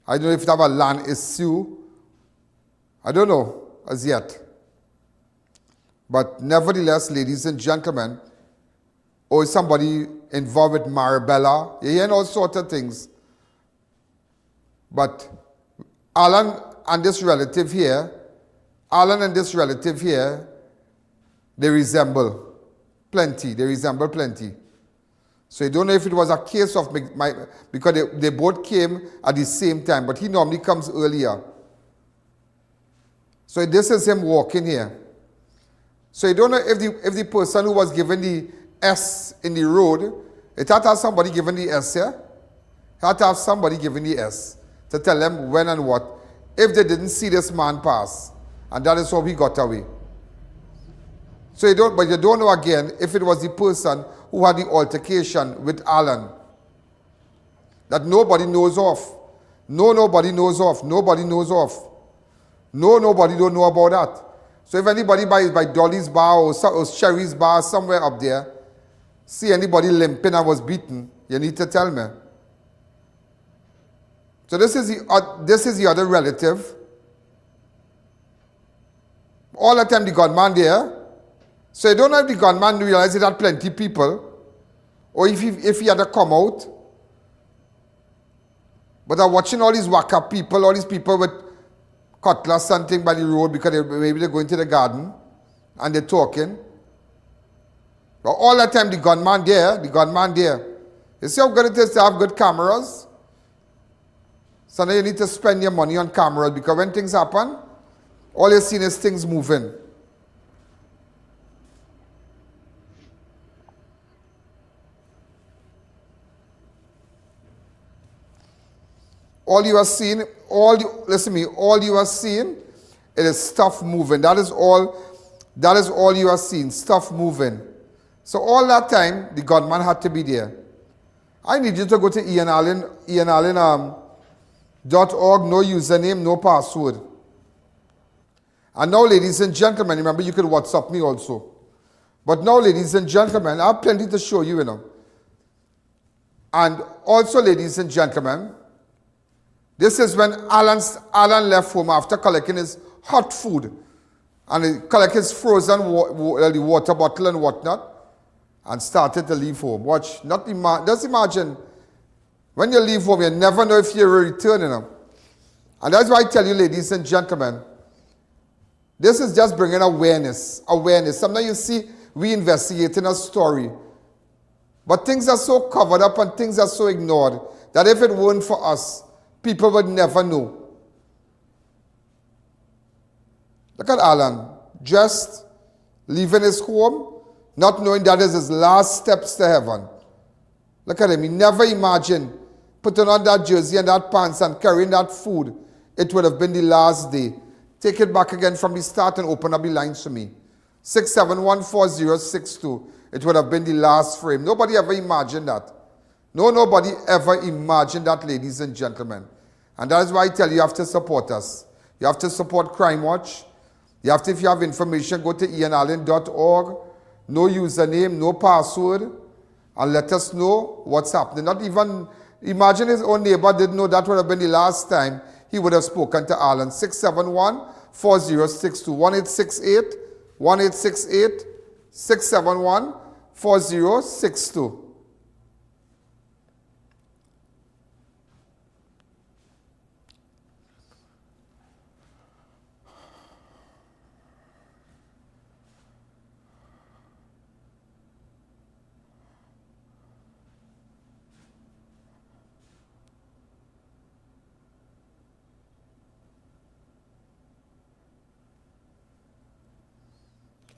I don't know if they have a land issue. I don't know as yet. But nevertheless, ladies and gentlemen, or somebody involved with Marabella, you're hearing all sorts of things. But Alan and this relative here, they resemble plenty. So you don't know if it was a case of, because they both came at the same time, but he normally comes earlier. So this is him walking here. So you don't know if the person who was given the S in the road, it had to have somebody given the S here. It had to have somebody given the S to tell them when and what, if they didn't see this man pass. And that is how he got away. So you don't know again if it was the person who had the altercation with Alan. That nobody knows of. Nobody knows of. Nobody don't know about that. So if anybody by Dolly's Bar or Sherry's Bar somewhere up there, see anybody limping and was beaten, you need to tell me. So this is the other relative. All the time the gunman there. So you don't know if the gunman realized it had plenty people, or if he had to come out. But I'm watching all these waka people, all these people with cutlass and thing by the road because maybe they're going to the garden and they're talking. But all that time the gunman there. You see how good it is to have good cameras? So now you need to spend your money on cameras because when things happen, all you're seeing is things moving. All you are seeing, it is stuff moving. That is all you are seeing, stuff moving. So all that time, the gunman had to be there. I need you to go to ianalleyne.org, no username, no password. And now, ladies and gentlemen, remember you could WhatsApp me also. But now, ladies and gentlemen, I have plenty to show you, And also, ladies and gentlemen, this is when Alan left home after collecting his hot food and he collected his frozen water bottle and whatnot and started to leave home. Watch, just imagine, when you leave home, you never know if you're returning. And that's why I tell you, ladies and gentlemen, this is just bringing awareness. Sometimes you see, we investigating a story, but things are so covered up and things are so ignored that if it weren't for us, people would never know. Look at Alan, just leaving his home, not knowing that is his last steps to heaven. Look at him. He never imagined putting on that jersey and that pants and carrying that food. It would have been the last day. Take it back again from the start and open up the lines for me. 6714062. It would have been the last frame. Nobody ever imagined that. No, nobody ever imagined that, ladies and gentlemen. And that is why I tell you, you have to support us. You have to support Crime Watch. You have to, if you have information, go to ianalleyne.org. No username, no password. And let us know what's happening. Not even, imagine his own neighbor didn't know that would have been the last time he would have spoken to Alan. 671-4062. 1868-671-4062.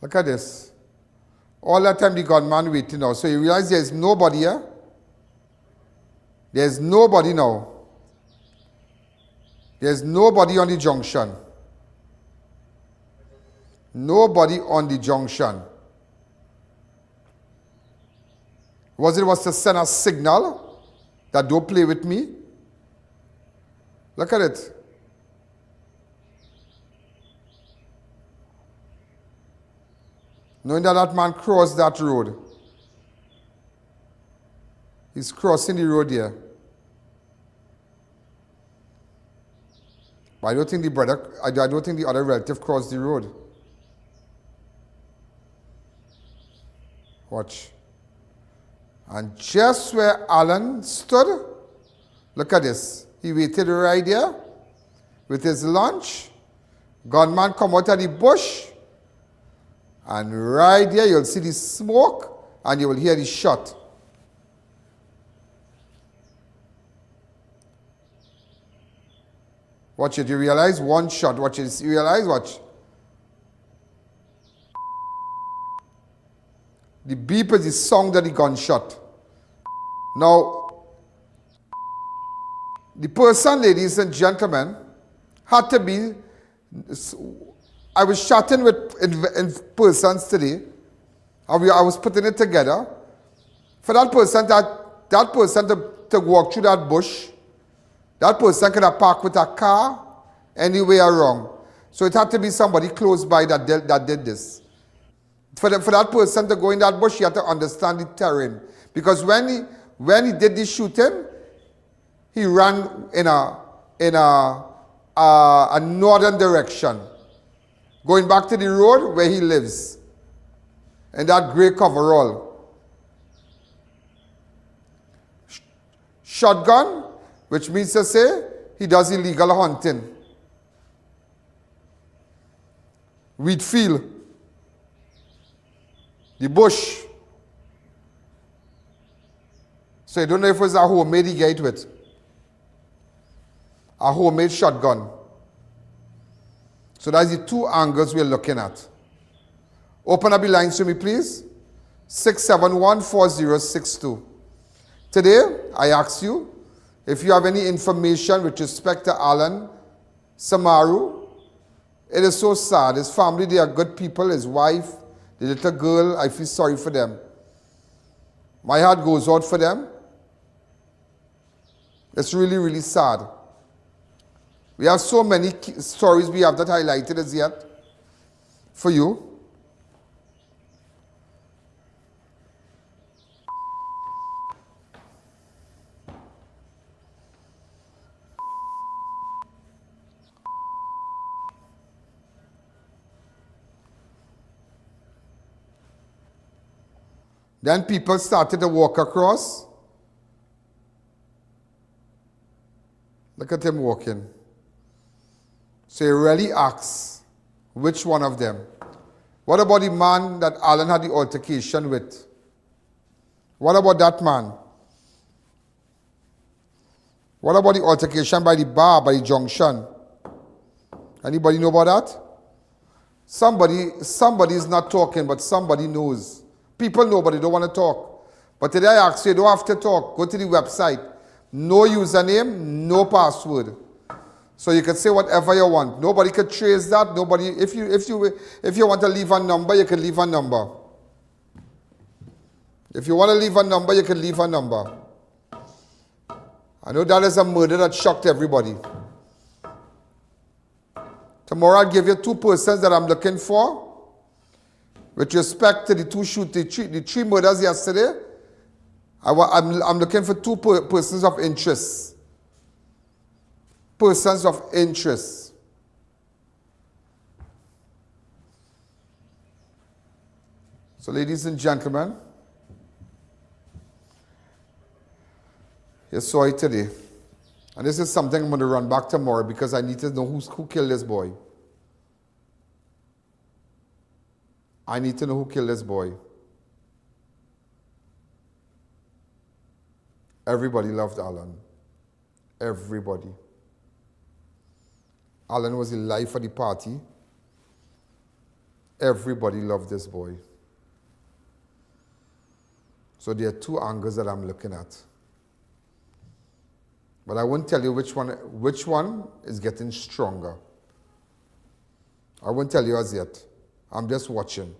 Look at this. All that time the gunman waiting now. So you realize there's nobody here? There's nobody now. There's nobody on the junction. Nobody on the junction. Was to send a signal that don't play with me? Look at it. Knowing that that man crossed that road. He's crossing the road here. But I don't think the brother, I don't think the other relative crossed the road. Watch. And just where Alan stood, look at this. He waited right there with his lunch. Gunman come out of the bush. And right there, you'll see the smoke and you will hear the shot. Watch it. You realize one shot. Watch it. You realize, watch. The beep is the sound of the gunshot. Now, the person, ladies and gentlemen, had to be... I was chatting with in persons today. I was putting it together. For that person to walk through that bush, that person could have parked with a car anywhere wrong. So it had to be somebody close by that did this. For that person to go in that bush, he had to understand the terrain. Because when he did the shooting, he ran in a northern direction. Going back to the road where he lives. In that grey coverall. Shotgun, which means to say he does illegal hunting. Wheat field. The bush. So you don't know if it was a homemade he get with. A homemade shotgun. So that's the two angles we're looking at. Open up the lines to me, please. 6714062. Today, I ask you, if you have any information with respect to Alan Samaru, it is so sad. His family, they are good people. His wife, the little girl, I feel sorry for them. My heart goes out for them. It's really, really sad. We have so many stories we have that highlighted as yet for you. Then people started to walk across. Look at him walking. So he really asks, which one of them? What about the man that Alan had the altercation with? What about that man? What about the altercation by the bar, by the junction? Anybody know about that? Somebody is not talking, but somebody knows. People know, but they don't want to talk. But today I ask you, you don't have to talk. Go to the website. No username, no password. So you can say whatever you want. Nobody can trace that. Nobody. If you want to leave a number, you can leave a number. If you want to leave a number, you can leave a number. I know that is a murder that shocked everybody. Tomorrow I'll give you 2 persons that I'm looking for. With respect to the three murders yesterday, I'm looking for 2 persons of interest. Persons of interest. So ladies and gentlemen, you saw it today. And this is something I'm going to run back tomorrow because I need to know who killed this boy. I need to know who killed this boy. Everybody loved Alan. Everybody. Alan was the life of the party. Everybody loved this boy. So there are 2 angles that I'm looking at. But I won't tell you which one is getting stronger. I won't tell you as yet. I'm just watching.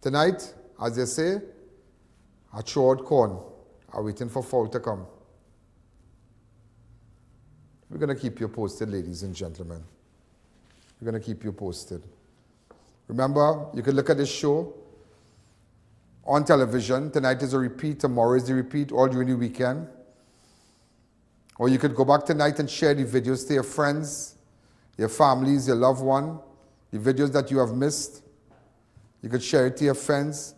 Tonight, as they say, I throw out corn. I'm waiting for fall to come. We're going to keep you posted, ladies and gentlemen. We're going to keep you posted. Remember, you can look at this show on television. Tonight is a repeat. Tomorrow is the repeat, all during the weekend. Or you could go back tonight and share the videos to your friends, your families, your loved one, the videos that you have missed. You could share it to your friends.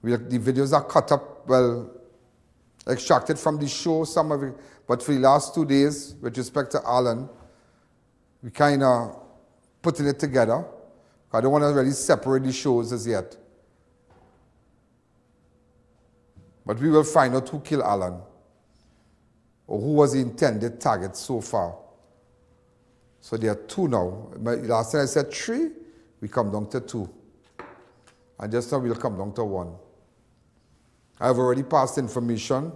The videos are cut up, extracted from the show, some of it. But for the last 2 days, with respect to Alan, we kind of putting it together. I don't want to really separate the shows as yet. But we will find out who killed Alan, or who was the intended target so far. So there are 2 now. Last time I said 3, we come down to 2. And just now we'll come down to 1. I have already passed information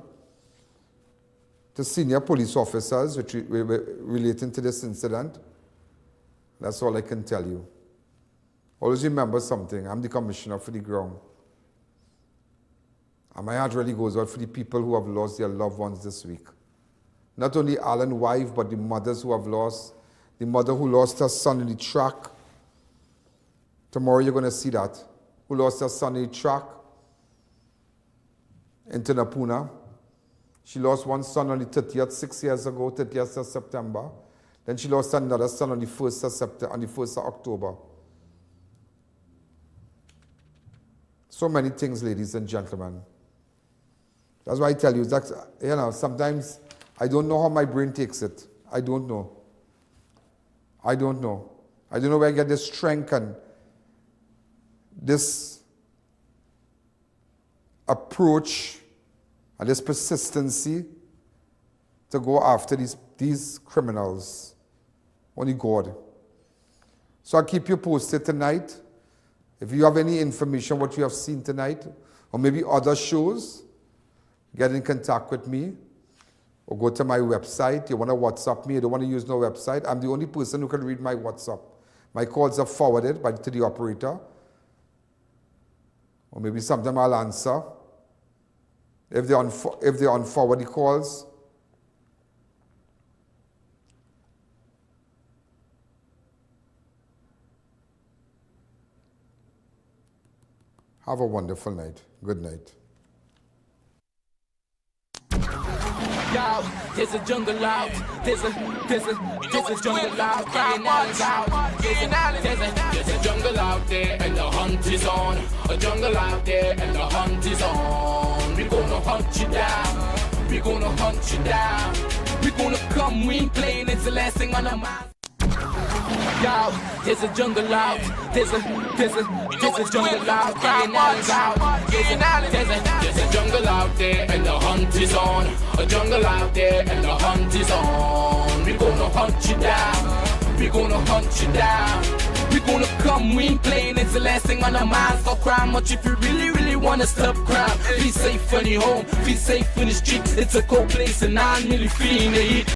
to senior police officers relating to this incident. That's all I can tell you. Always remember something. I'm the commissioner for the ground. And my heart really goes out for the people who have lost their loved ones this week. Not only Alan's wife, but the mothers who have lost. The mother who lost her son in the track. Tomorrow you're going to see that. Who lost her son in the track in Tunapuna. She lost one son on the 30th, 6 years ago, 30th of September. Then she lost another son on the 1st of September, on the 1st of October. So many things, ladies and gentlemen. That's why I tell you that, sometimes I don't know how my brain takes it. I don't know. I don't know. I don't know where I get this strength and this approach and this persistency to go after these criminals. Only God. So I'll keep you posted tonight. If you have any information what you have seen tonight, or maybe other shows, get in contact with me, or go to my website. You want to WhatsApp me, you don't want to use no website. I'm the only person who can read my WhatsApp. My calls are forwarded to the operator. Or maybe sometime I'll answer. If they unforward the calls, have a wonderful night. Good night. Yo, there's a jungle out. There's a jungle out. There's a jungle out there and the hunt is on. A jungle out there and the hunt is on. We gonna hunt you down. We gonna hunt you down. We gonna come, we ain't playing, it's the last thing on our mind. Yo, there's a jungle out. There's a jungle out. There's a jungle out there and the hunt is on. A jungle out there and the hunt is on. We gonna hunt you down. We gonna hunt you down. We gonna come, we ain't playing, it's the last thing on our minds. Don't cry much if you really wanna stop crime. Be safe when you're home, be safe in the street. It's a cold place and I'm really feeling the heat.